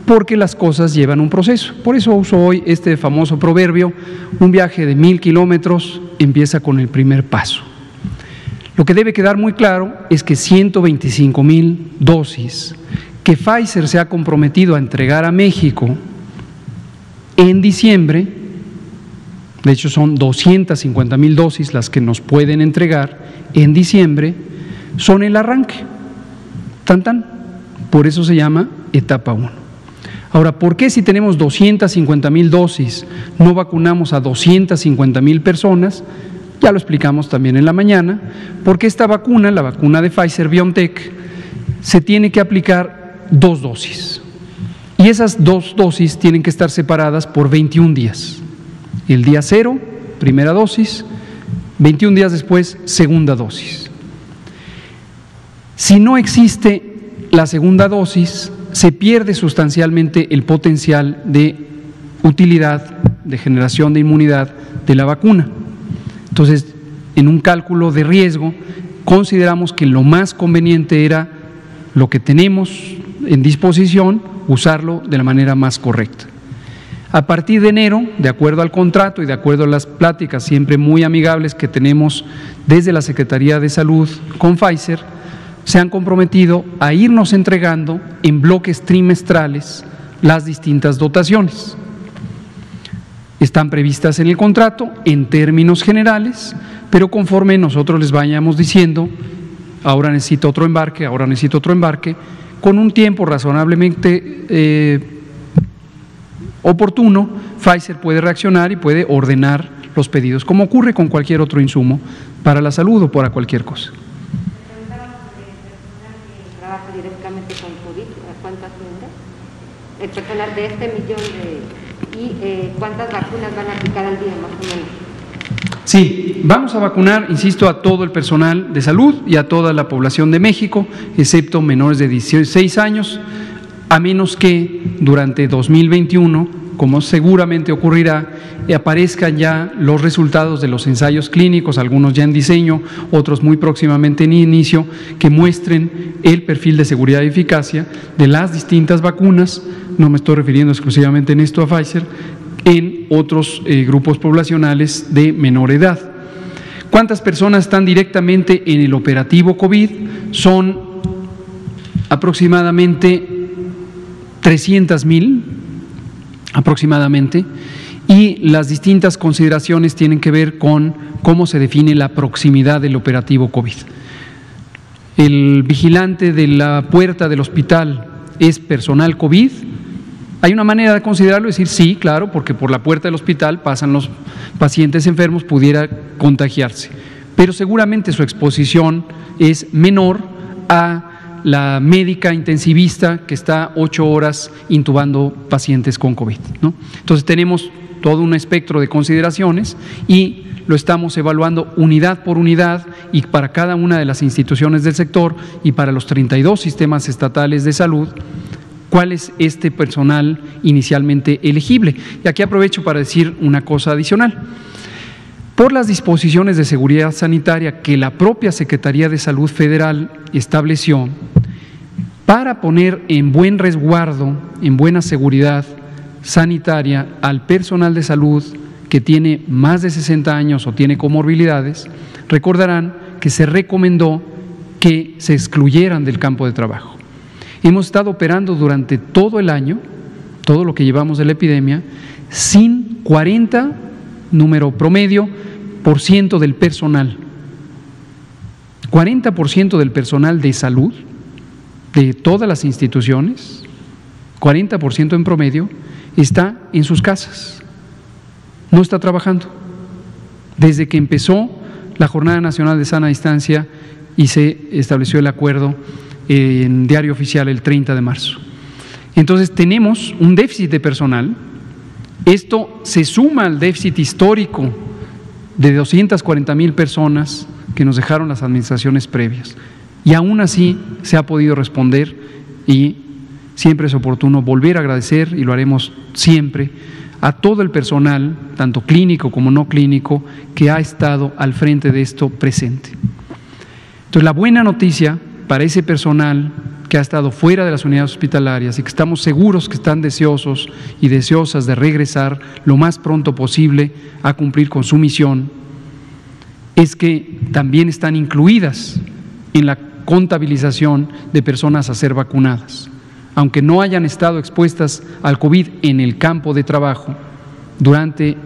Porque las cosas llevan un proceso. Por eso uso hoy este famoso proverbio: un viaje de 1000 kilómetros empieza con el primer paso. Lo que debe quedar muy claro es que 125,000 dosis que Pfizer se ha comprometido a entregar a México en diciembre, de hecho son 250,000 dosis las que nos pueden entregar en diciembre, son el arranque. Tan tan. Por eso se llama etapa 1. Ahora, ¿por qué si tenemos 250,000 dosis no vacunamos a 250,000 personas? Ya lo explicamos también en la mañana, porque esta vacuna, la vacuna de Pfizer-BioNTech, se tiene que aplicar 2 dosis. Y esas 2 dosis tienen que estar separadas por 21 días. El día 0, primera dosis, 21 días después, segunda dosis. Si no existe la segunda dosis, se pierde sustancialmente el potencial de utilidad, de generación de inmunidad de la vacuna. Entonces, en un cálculo de riesgo, consideramos que lo más conveniente era lo que tenemos en disposición, usarlo de la manera más correcta. A partir de enero, de acuerdo al contrato y de acuerdo a las pláticas siempre muy amigables que tenemos desde la Secretaría de Salud con Pfizer, se han comprometido a irnos entregando en bloques trimestrales las distintas dotaciones. Están previstas en el contrato en términos generales, pero conforme nosotros les vayamos diciendo, ahora necesito otro embarque, ahora necesito otro embarque, con un tiempo razonablemente oportuno, Pfizer puede reaccionar y puede ordenar los pedidos, como ocurre con cualquier otro insumo para la salud o para cualquier cosa. ¿Trabaja directamente con COVID? ¿Cuántas tiendas? El personal de este millón ¿cuántas vacunas van a aplicar al día más o menos? Sí, vamos a vacunar, insisto, a todo el personal de salud y a toda la población de México, excepto menores de 16 años, a menos que durante 2021, como seguramente ocurrirá, aparezcan ya los resultados de los ensayos clínicos, algunos ya en diseño, otros muy próximamente en inicio, que muestren el perfil de seguridad y eficacia de las distintas vacunas. No me estoy refiriendo exclusivamente en esto a Pfizer, en otros grupos poblacionales de menor edad. ¿Cuántas personas están directamente en el operativo COVID? Son aproximadamente 300,000, aproximadamente, y las distintas consideraciones tienen que ver con cómo se define la proximidad del operativo COVID. El vigilante de la puerta del hospital es personal COVID. Hay una manera de considerarlo, decir sí, claro, porque por la puerta del hospital pasan los pacientes enfermos, pudiera contagiarse, pero seguramente su exposición es menor a la médica intensivista que está 8 horas intubando pacientes con COVID, ¿no? Entonces tenemos todo un espectro de consideraciones y lo estamos evaluando unidad por unidad y para cada una de las instituciones del sector y para los 32 sistemas estatales de salud, cuál es este personal inicialmente elegible. Y aquí aprovecho para decir una cosa adicional. Por las disposiciones de seguridad sanitaria que la propia Secretaría de Salud Federal estableció, para poner en buen resguardo, en buena seguridad sanitaria al personal de salud que tiene más de 60 años o tiene comorbilidades, recordarán que se recomendó que se excluyeran del campo de trabajo. Hemos estado operando durante todo el año, todo lo que llevamos de la epidemia, sin 40, número promedio, % del personal. 40% del personal de salud, de todas las instituciones, 40% en promedio, está en sus casas, no está trabajando. Desde que empezó la Jornada Nacional de Sana Distancia y se estableció el acuerdo en Diario Oficial el 30 de marzo. Entonces tenemos un déficit de personal. Esto se suma al déficit histórico de 240,000 personas que nos dejaron las administraciones previas. Y aún así se ha podido responder, y siempre es oportuno volver a agradecer, y lo haremos siempre, a todo el personal, tanto clínico como no clínico, que ha estado al frente de esto presente. Entonces, la buena noticia para ese personal que ha estado fuera de las unidades hospitalarias y que estamos seguros que están deseosos y deseosas de regresar lo más pronto posible a cumplir con su misión, es que también están incluidas en la contabilización de personas a ser vacunadas. Aunque no hayan estado expuestas al COVID en el campo de trabajo durante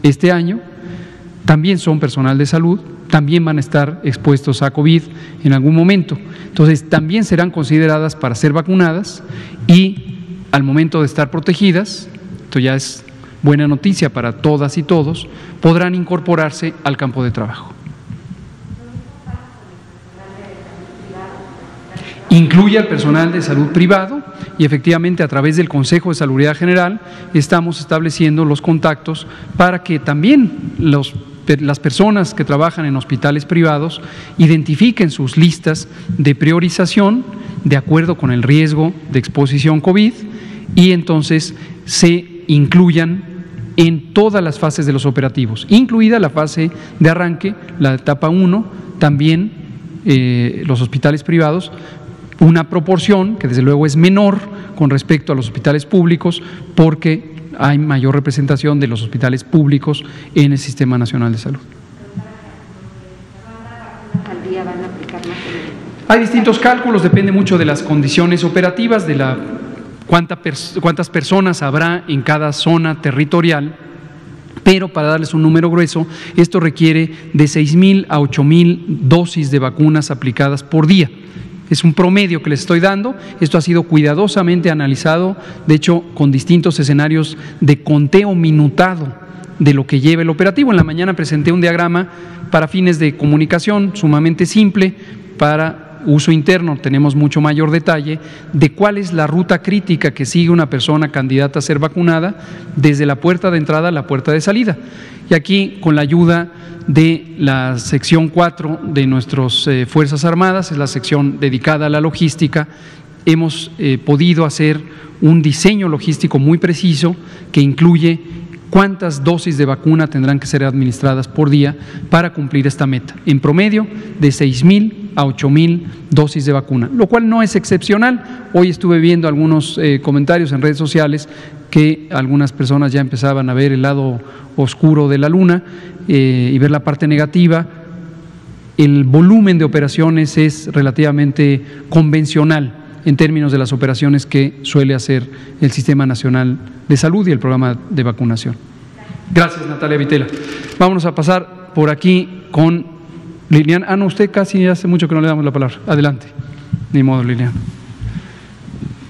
este año, también son personal de salud, también van a estar expuestos a COVID en algún momento. Entonces, también serán consideradas para ser vacunadas, y al momento de estar protegidas, esto ya es buena noticia para todas y todos, podrán incorporarse al campo de trabajo. Incluye al personal de salud privado, y efectivamente a través del Consejo de Salubridad General estamos estableciendo los contactos para que también las personas que trabajan en hospitales privados identifiquen sus listas de priorización de acuerdo con el riesgo de exposición COVID, y entonces se incluyan en todas las fases de los operativos, incluida la fase de arranque, la etapa 1, también los hospitales privados, una proporción que desde luego es menor con respecto a los hospitales públicos, porque hay mayor representación de los hospitales públicos en el Sistema Nacional de Salud. ¿Al día van a aplicar más? Hay distintos cálculos, depende mucho de las condiciones operativas, de cuántas personas habrá en cada zona territorial, pero para darles un número grueso, esto requiere de 6,000 a 8,000 dosis de vacunas aplicadas por día. Es un promedio que les estoy dando. Esto ha sido cuidadosamente analizado, de hecho, con distintos escenarios de conteo minutado de lo que lleva el operativo. En la mañana presenté un diagrama para fines de comunicación sumamente simple. Para uso interno tenemos mucho mayor detalle de cuál es la ruta crítica que sigue una persona candidata a ser vacunada desde la puerta de entrada a la puerta de salida. Y aquí, con la ayuda de la sección 4 de nuestras Fuerzas Armadas, es la sección dedicada a la logística, hemos podido hacer un diseño logístico muy preciso que incluye cuántas dosis de vacuna tendrán que ser administradas por día para cumplir esta meta, en promedio de 6,000 a 8,000 dosis de vacuna, lo cual no es excepcional. Hoy estuve viendo algunos comentarios en redes sociales que algunas personas ya empezaban a ver el lado oscuro de la luna y ver la parte negativa. El volumen de operaciones es relativamente convencional en términos de las operaciones que suele hacer el Sistema Nacional de Salud y el programa de vacunación. Gracias, Natalia Vitela. Vámonos a pasar por aquí con Liliana. No, usted casi hace mucho que no le damos la palabra. Adelante. Ni modo, Liliana.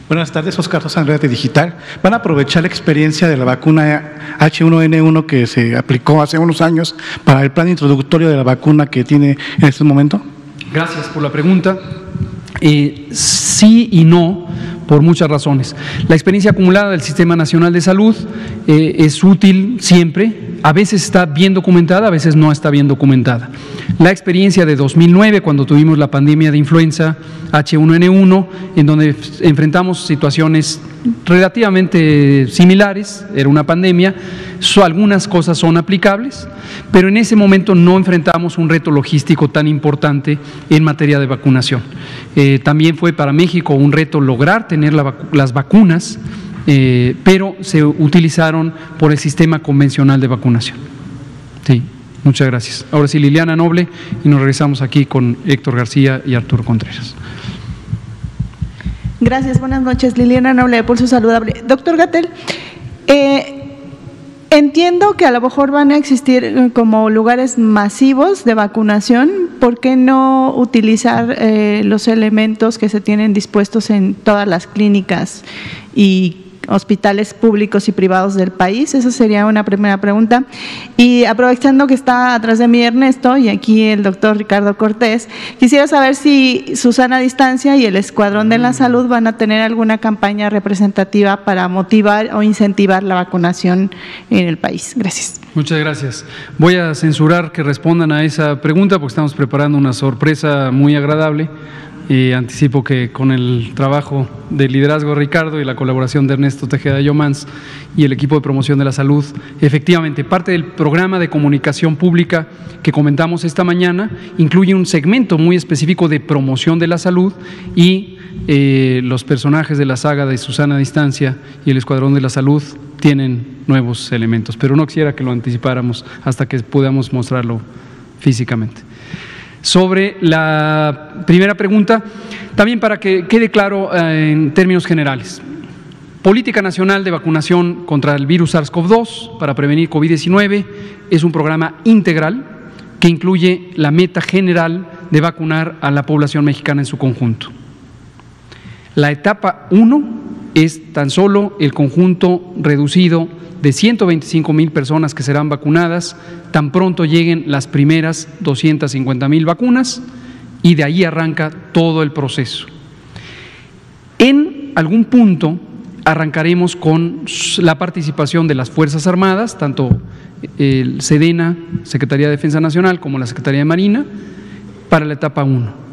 Buenas tardes, Oscar Sosa, de Digital. ¿Van a aprovechar la experiencia de la vacuna H1N1 que se aplicó hace unos años para el plan introductorio de la vacuna que tiene en este momento? Gracias por la pregunta. Sí y no, por muchas razones. La experiencia acumulada del Sistema Nacional de Salud es útil siempre. A veces está bien documentada, a veces no está bien documentada. La experiencia de 2009, cuando tuvimos la pandemia de influenza H1N1, en donde enfrentamos situaciones relativamente similares, era una pandemia, algunas cosas son aplicables, pero en ese momento no enfrentamos un reto logístico tan importante en materia de vacunación. También fue para México un reto lograr tener las vacunas, pero se utilizaron por el sistema convencional de vacunación. Sí, muchas gracias. Ahora sí, Liliana Noble, y nos regresamos aquí con Héctor García y Arturo Contreras. Gracias, buenas noches. Liliana Noble, de Pulso Saludable. Doctor Gatell, entiendo que a lo mejor van a existir como lugares masivos de vacunación. ¿Por qué no utilizar los elementos que se tienen dispuestos en todas las clínicas y hospitales públicos y privados del país? Esa sería una primera pregunta. Y aprovechando que está atrás de mí Ernesto y aquí el doctor Ricardo Cortés, quisiera saber si Susana Distancia y el Escuadrón de la Salud van a tener alguna campaña representativa para motivar o incentivar la vacunación en el país. Gracias. Muchas gracias. Voy a censurar que respondan a esa pregunta porque estamos preparando una sorpresa muy agradable. Y anticipo que con el trabajo de liderazgo de Ricardo y la colaboración de Ernesto Tejeda Yomans y el equipo de promoción de la salud, efectivamente, parte del programa de comunicación pública que comentamos esta mañana incluye un segmento muy específico de promoción de la salud y los personajes de la saga de Susana Distancia y el Escuadrón de la Salud tienen nuevos elementos, pero no quisiera que lo anticipáramos hasta que podamos mostrarlo físicamente. Sobre la primera pregunta, también para que quede claro en términos generales, Política Nacional de Vacunación contra el virus SARS-CoV-2 para prevenir COVID-19 es un programa integral que incluye la meta general de vacunar a la población mexicana en su conjunto. La etapa 1 es tan solo el conjunto reducido de 125,000 personas que serán vacunadas tan pronto lleguen las primeras 250,000 vacunas y de ahí arranca todo el proceso. En algún punto arrancaremos con la participación de las Fuerzas Armadas, tanto el SEDENA, Secretaría de Defensa Nacional, como la Secretaría de Marina, para la etapa 1.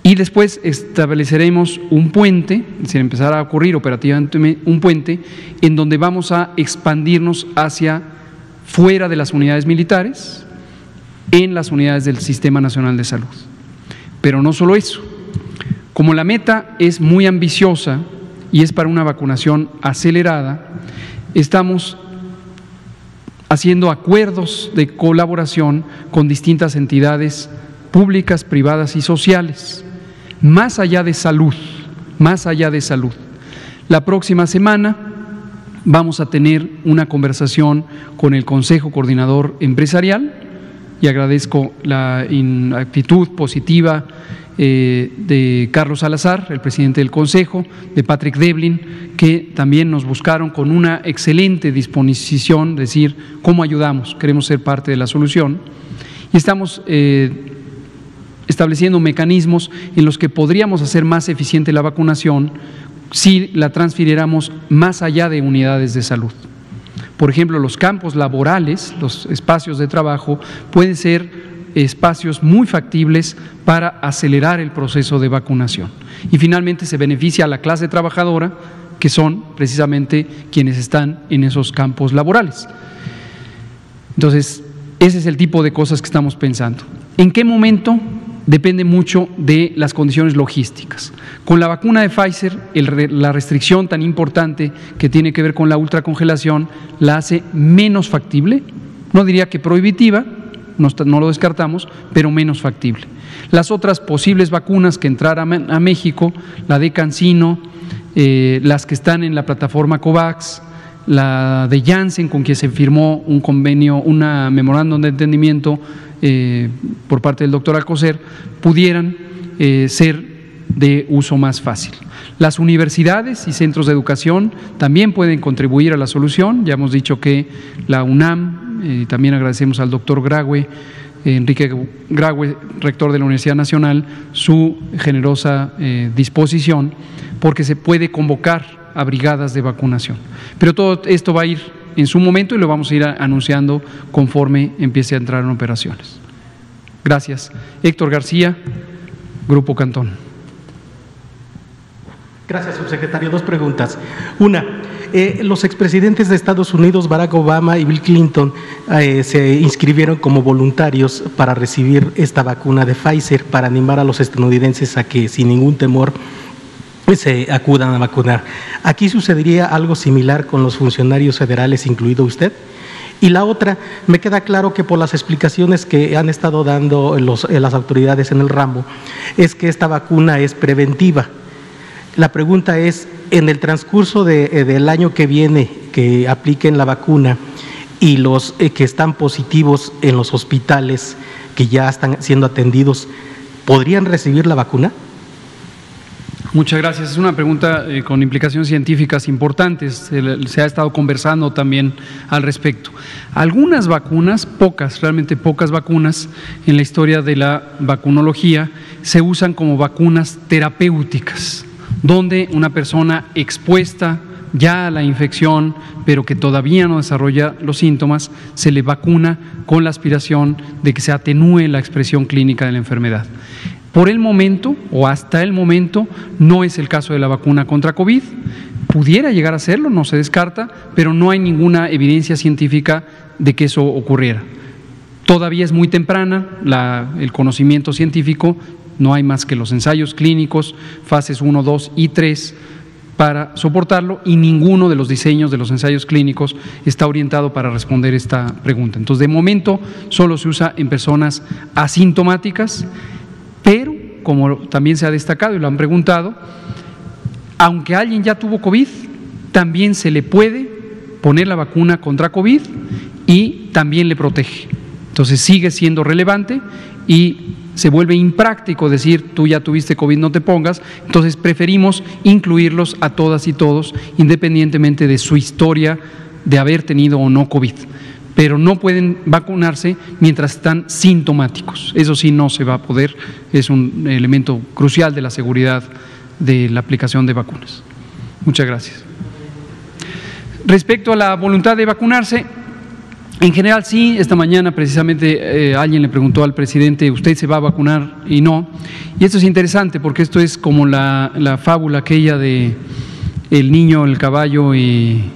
Y después estableceremos un puente, es decir, empezará a ocurrir operativamente un puente en donde vamos a expandirnos hacia fuera de las unidades militares, en las unidades del Sistema Nacional de Salud. Pero no solo eso, como la meta es muy ambiciosa y es para una vacunación acelerada, estamos haciendo acuerdos de colaboración con distintas entidades públicas, privadas y sociales. Más allá de salud, la próxima semana vamos a tener una conversación con el Consejo Coordinador Empresarial y agradezco la actitud positiva de Carlos Salazar, el presidente del Consejo, de Patrick Devlin, que también nos buscaron con una excelente disposición, decir cómo ayudamos, queremos ser parte de la solución y estamos estableciendo mecanismos en los que podríamos hacer más eficiente la vacunación si la transfiriéramos más allá de unidades de salud. Por ejemplo, los campos laborales, los espacios de trabajo, pueden ser espacios muy factibles para acelerar el proceso de vacunación. Y finalmente se beneficia a la clase trabajadora, que son precisamente quienes están en esos campos laborales. Entonces, ese es el tipo de cosas que estamos pensando. ¿En qué momento? Depende mucho de las condiciones logísticas. Con la vacuna de Pfizer, la restricción tan importante que tiene que ver con la ultracongelación la hace menos factible, no diría que prohibitiva, no lo descartamos, pero menos factible. Las otras posibles vacunas que entraran a México, la de CanSino, las que están en la plataforma COVAX, la de Janssen, con quien se firmó un convenio, una memorándum de entendimiento por parte del doctor Alcocer, pudieran ser de uso más fácil. Las universidades y centros de educación también pueden contribuir a la solución. Ya hemos dicho que la UNAM, también agradecemos al doctor Graue, Enrique Graue, rector de la Universidad Nacional, su generosa disposición, porque se puede convocar a brigadas de vacunación. Pero todo esto va a ir en su momento y lo vamos a ir anunciando conforme empiece a entrar en operaciones. Gracias. Héctor García, Grupo Cantón. Gracias, subsecretario. Dos preguntas. Una, los expresidentes de Estados Unidos, Barack Obama y Bill Clinton, se inscribieron como voluntarios para recibir esta vacuna de Pfizer para animar a los estadounidenses a que sin ningún temor se acudan a vacunar. ¿Aquí sucedería algo similar con los funcionarios federales, incluido usted? Y la otra, me queda claro que por las explicaciones que han estado dando las autoridades en el ramo, es que esta vacuna es preventiva. La pregunta es, en el transcurso del año que viene, que apliquen la vacuna y los que están positivos en los hospitales que ya están siendo atendidos, ¿podrían recibir la vacuna? Muchas gracias. Es una pregunta con implicaciones científicas importantes. Se ha estado conversando también al respecto. Algunas vacunas, pocas, realmente pocas vacunas en la historia de la vacunología se usan como vacunas terapéuticas, donde una persona expuesta ya a la infección, pero que todavía no desarrolla los síntomas, se le vacuna con la aspiración de que se atenúe la expresión clínica de la enfermedad. Por el momento, o hasta el momento, no es el caso de la vacuna contra COVID. Pudiera llegar a serlo, no se descarta, pero no hay ninguna evidencia científica de que eso ocurriera. Todavía es muy temprana el conocimiento científico, no hay más que los ensayos clínicos, fases 1, 2 y 3, para soportarlo, y ninguno de los diseños de los ensayos clínicos está orientado para responder esta pregunta. Entonces, de momento, solo se usa en personas asintomáticas, pero, como también se ha destacado y lo han preguntado, aunque alguien ya tuvo COVID, también se le puede poner la vacuna contra COVID y también le protege. Entonces sigue siendo relevante y se vuelve impráctico decir tú ya tuviste COVID, no te pongas. Entonces preferimos incluirlos a todas y todos, independientemente de su historia de haber tenido o no COVID. Pero no pueden vacunarse mientras están sintomáticos. Eso sí no se va a poder, es un elemento crucial de la seguridad de la aplicación de vacunas. Muchas gracias. Respecto a la voluntad de vacunarse, en general sí, esta mañana precisamente alguien le preguntó al presidente, ¿usted se va a vacunar? Y no. Y esto es interesante porque esto es como la fábula aquella de el niño, el caballo y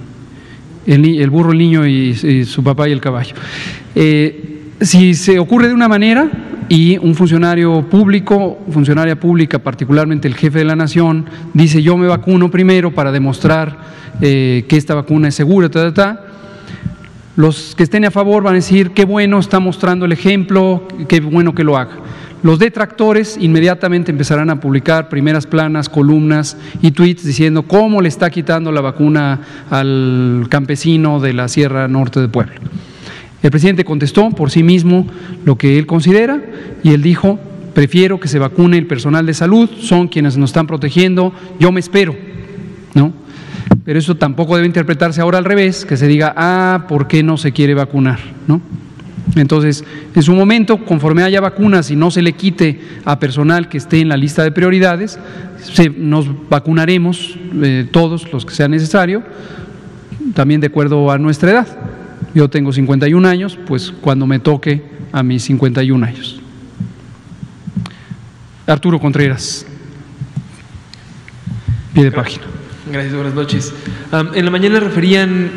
el burro, el niño y su papá y el caballo. Si se ocurre de una manera y un funcionario público, funcionaria pública, particularmente el jefe de la nación, dice yo me vacuno primero para demostrar que esta vacuna es segura, los que estén a favor van a decir qué bueno, está mostrando el ejemplo, qué bueno que lo haga. Los detractores inmediatamente empezarán a publicar primeras planas, columnas y tweets diciendo cómo le está quitando la vacuna al campesino de la Sierra Norte de Puebla. El presidente contestó por sí mismo lo que él considera y él dijo, prefiero que se vacune el personal de salud, son quienes nos están protegiendo, yo me espero, ¿no? Pero eso tampoco debe interpretarse ahora al revés, que se diga, ¿por qué no se quiere vacunar?, ¿no? Entonces, en su momento, conforme haya vacunas y no se le quite a personal que esté en la lista de prioridades, nos vacunaremos todos los que sea necesario, también de acuerdo a nuestra edad. Yo tengo 51 años, pues cuando me toque a mis 51 años. Arturo Contreras, pie de página. Gracias, buenas noches. En la mañana referían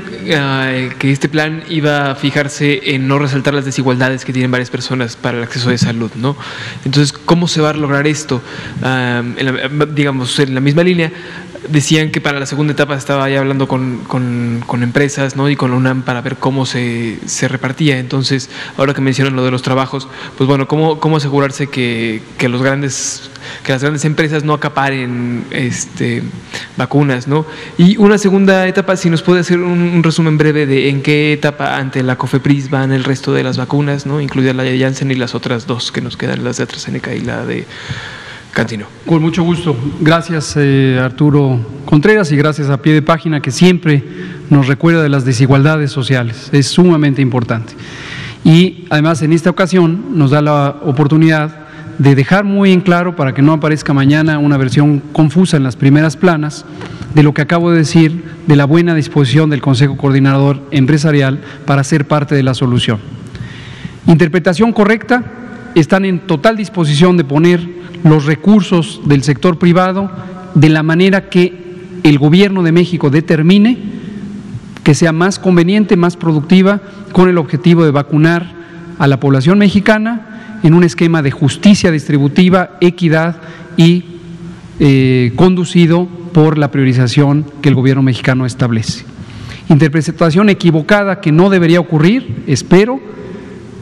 que este plan iba a fijarse en no resaltar las desigualdades que tienen varias personas para el acceso de salud, ¿no? Entonces, ¿cómo se va a lograr esto? Digamos, en la misma línea, decían que para la segunda etapa estaba ya hablando con empresas, ¿no? Y con la UNAM para ver cómo se repartía. Entonces, ahora que mencionan lo de los trabajos, pues bueno, ¿cómo asegurarse que las grandes empresas no acaparen vacunas, ¿no? Y una segunda etapa, si nos puede hacer un resumen breve de en qué etapa ante la COFEPRIS van el resto de las vacunas, ¿no? Incluida la de Janssen y las otras dos que nos quedan, las de AstraZeneca y la de CanSino. Con mucho gusto. Gracias Arturo Contreras y gracias a Pie de Página que siempre nos recuerda de las desigualdades sociales. Es sumamente importante. Y además en esta ocasión nos da la oportunidad de dejar muy en claro, para que no aparezca mañana una versión confusa en las primeras planas, de lo que acabo de decir, de la buena disposición del Consejo Coordinador Empresarial para ser parte de la solución. Interpretación correcta, están en total disposición de poner los recursos del sector privado de la manera que el Gobierno de México determine que sea más conveniente, más productiva, con el objetivo de vacunar a la población mexicana en un esquema de justicia distributiva, equidad y conducido por la priorización que el gobierno mexicano establece. Interpretación equivocada que no debería ocurrir, espero,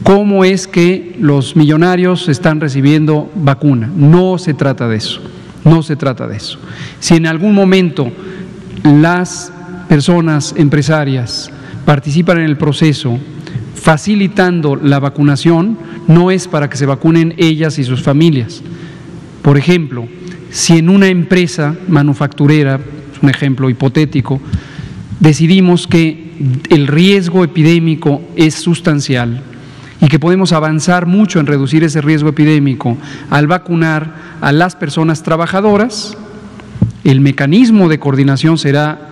cómo es que los millonarios están recibiendo vacuna. No se trata de eso, no se trata de eso. Si en algún momento las personas empresarias participan en el proceso facilitando la vacunación, no es para que se vacunen ellas y sus familias. Por ejemplo, si en una empresa manufacturera, es un ejemplo hipotético, decidimos que el riesgo epidémico es sustancial y que podemos avanzar mucho en reducir ese riesgo epidémico al vacunar a las personas trabajadoras, el mecanismo de coordinación será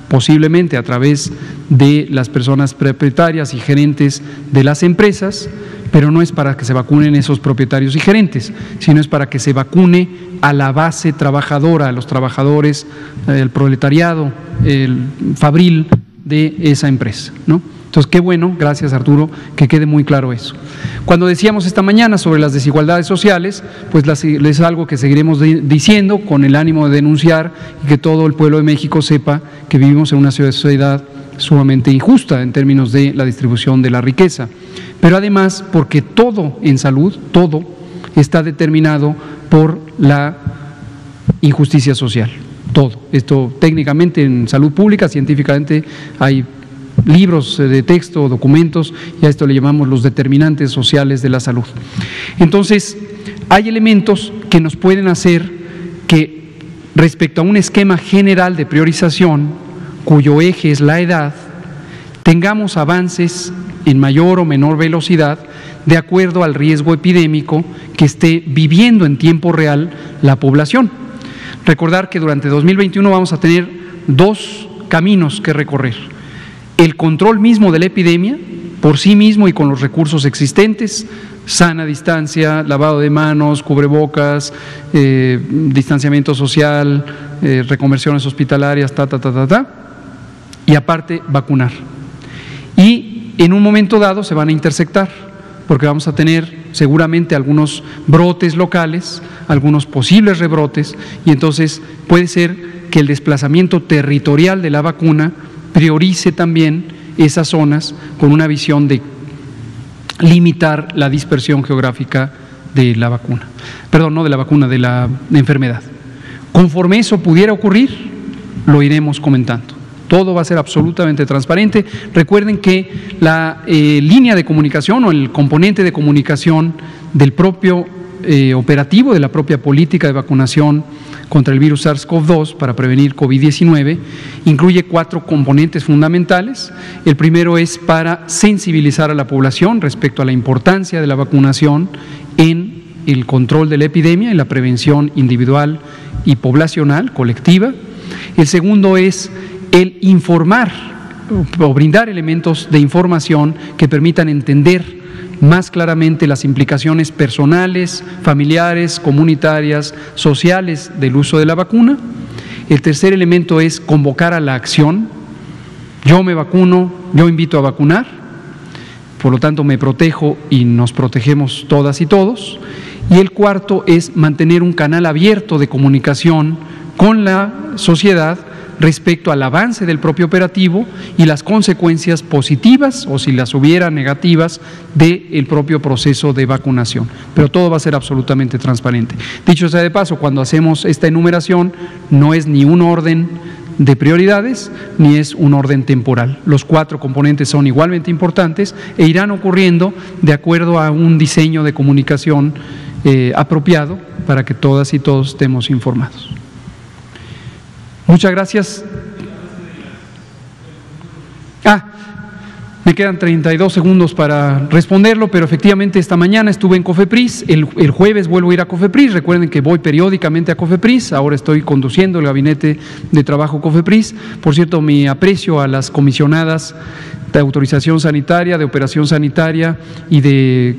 posiblemente a través de las personas propietarias y gerentes de las empresas, pero no es para que se vacunen esos propietarios y gerentes, sino es para que se vacune a la base trabajadora, a los trabajadores, el proletariado, el fabril de esa empresa, ¿no? Entonces, qué bueno, gracias Arturo, que quede muy claro eso. Cuando decíamos esta mañana sobre las desigualdades sociales, pues es algo que seguiremos diciendo con el ánimo de denunciar y que todo el pueblo de México sepa que vivimos en una sociedad sumamente injusta en términos de la distribución de la riqueza. Pero además, porque todo en salud, todo está determinado por la injusticia social, todo. Esto técnicamente en salud pública, científicamente hay libros de texto, documentos, y a esto le llamamos los determinantes sociales de la salud. Entonces, hay elementos que nos pueden hacer que respecto a un esquema general de priorización, cuyo eje es la edad, tengamos avances en mayor o menor velocidad de acuerdo al riesgo epidémico que esté viviendo en tiempo real la población. Recordar que durante 2021 vamos a tener dos caminos que recorrer. El control mismo de la epidemia, por sí mismo y con los recursos existentes, sana distancia, lavado de manos, cubrebocas, distanciamiento social, reconversiones hospitalarias, y aparte vacunar. Y en un momento dado se van a intersectar, porque vamos a tener seguramente algunos brotes locales, algunos posibles rebrotes, y entonces puede ser que el desplazamiento territorial de la vacuna priorice también esas zonas con una visión de limitar la dispersión geográfica de la vacuna. Perdón, no de la vacuna, de la enfermedad. Conforme eso pudiera ocurrir, lo iremos comentando. Todo va a ser absolutamente transparente. Recuerden que la línea de comunicación o el componente de comunicación del propio operativo, de la propia política de vacunación contra el virus SARS-CoV-2 para prevenir COVID-19, incluye 4 componentes fundamentales. El primero es para sensibilizar a la población respecto a la importancia de la vacunación en el control de la epidemia y la prevención individual y poblacional, colectiva. El segundo es el informar o brindar elementos de información que permitan entender más claramente las implicaciones personales, familiares, comunitarias, sociales del uso de la vacuna. El tercer elemento es convocar a la acción. Yo me vacuno, yo invito a vacunar, por lo tanto me protejo y nos protegemos todas y todos. Y el cuarto es mantener un canal abierto de comunicación con la sociedad respecto al avance del propio operativo y las consecuencias positivas, o si las hubiera negativas, del propio proceso de vacunación. Pero todo va a ser absolutamente transparente. Dicho sea de paso, cuando hacemos esta enumeración, no es ni un orden de prioridades, ni es un orden temporal. Los 4 componentes son igualmente importantes e irán ocurriendo de acuerdo a un diseño de comunicación apropiado para que todas y todos estemos informados. Muchas gracias. Me quedan 32 segundos para responderlo, pero efectivamente esta mañana estuve en COFEPRIS, el jueves vuelvo a ir a COFEPRIS, recuerden que voy periódicamente a COFEPRIS, ahora estoy conduciendo el gabinete de trabajo COFEPRIS. Por cierto, mi aprecio a las comisionadas de autorización sanitaria, de operación sanitaria y de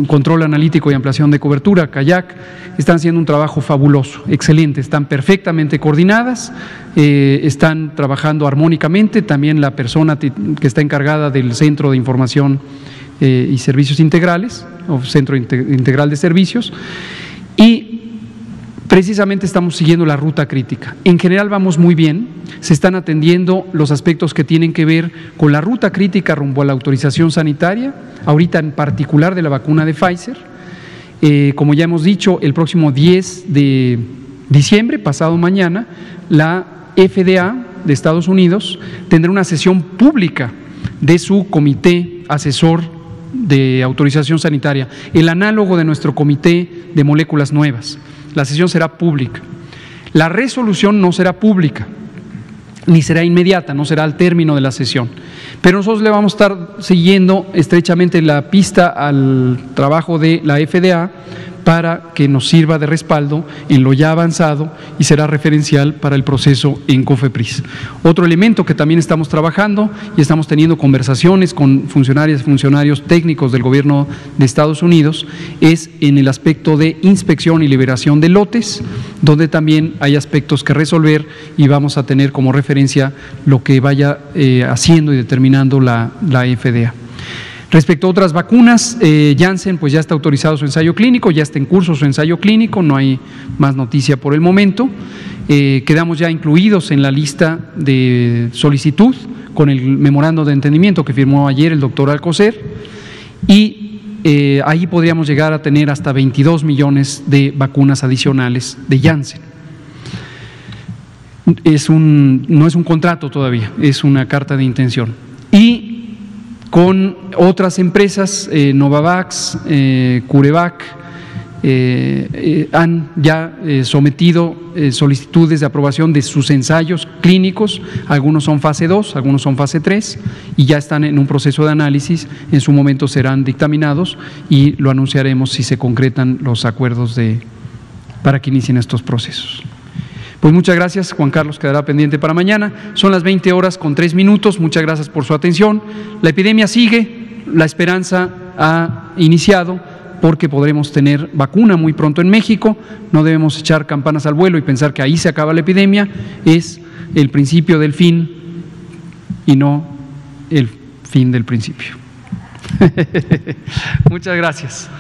control analítico y ampliación de cobertura, CAYAC, están haciendo un trabajo fabuloso, excelente, están perfectamente coordinadas, están trabajando armónicamente. También la persona que está encargada del Centro de Información y Servicios Integrales, o Centro Integral de Servicios, y precisamente estamos siguiendo la ruta crítica. En general vamos muy bien, se están atendiendo los aspectos que tienen que ver con la ruta crítica rumbo a la autorización sanitaria, ahorita en particular de la vacuna de Pfizer. Como ya hemos dicho, el próximo 10 de diciembre, pasado mañana, la FDA de Estados Unidos tendrá una sesión pública de su comité asesor de autorización sanitaria, el análogo de nuestro comité de moléculas nuevas, La sesión será pública. La resolución no será pública, ni será inmediata, no será al término de la sesión. Pero nosotros le vamos a estar siguiendo estrechamente la pista al trabajo de la FDA para que nos sirva de respaldo en lo ya avanzado y será referencial para el proceso en COFEPRIS. Otro elemento que también estamos trabajando y estamos teniendo conversaciones con funcionarias y funcionarios técnicos del gobierno de Estados Unidos es en el aspecto de inspección y liberación de lotes, donde también hay aspectos que resolver y vamos a tener como referencia lo que vaya haciendo y determinando la FDA. Respecto a otras vacunas, Janssen pues ya está autorizado su ensayo clínico, ya está en curso su ensayo clínico, no hay más noticia por el momento. Quedamos ya incluidos en la lista de solicitud con el memorando de entendimiento que firmó ayer el doctor Alcocer y ahí podríamos llegar a tener hasta 22 millones de vacunas adicionales de Janssen. No es un contrato todavía, es una carta de intención. Y con otras empresas, Novavax, CureVac, han ya sometido solicitudes de aprobación de sus ensayos clínicos, algunos son fase 2, algunos son fase 3 y ya están en un proceso de análisis, en su momento serán dictaminados y lo anunciaremos si se concretan los acuerdos para que inicien estos procesos. Pues muchas gracias, Juan Carlos quedará pendiente para mañana. Son las 20:03, muchas gracias por su atención. La epidemia sigue, la esperanza ha iniciado porque podremos tener vacuna muy pronto en México. No debemos echar campanas al vuelo y pensar que ahí se acaba la epidemia, es el principio del fin y no el fin del principio. Muchas gracias.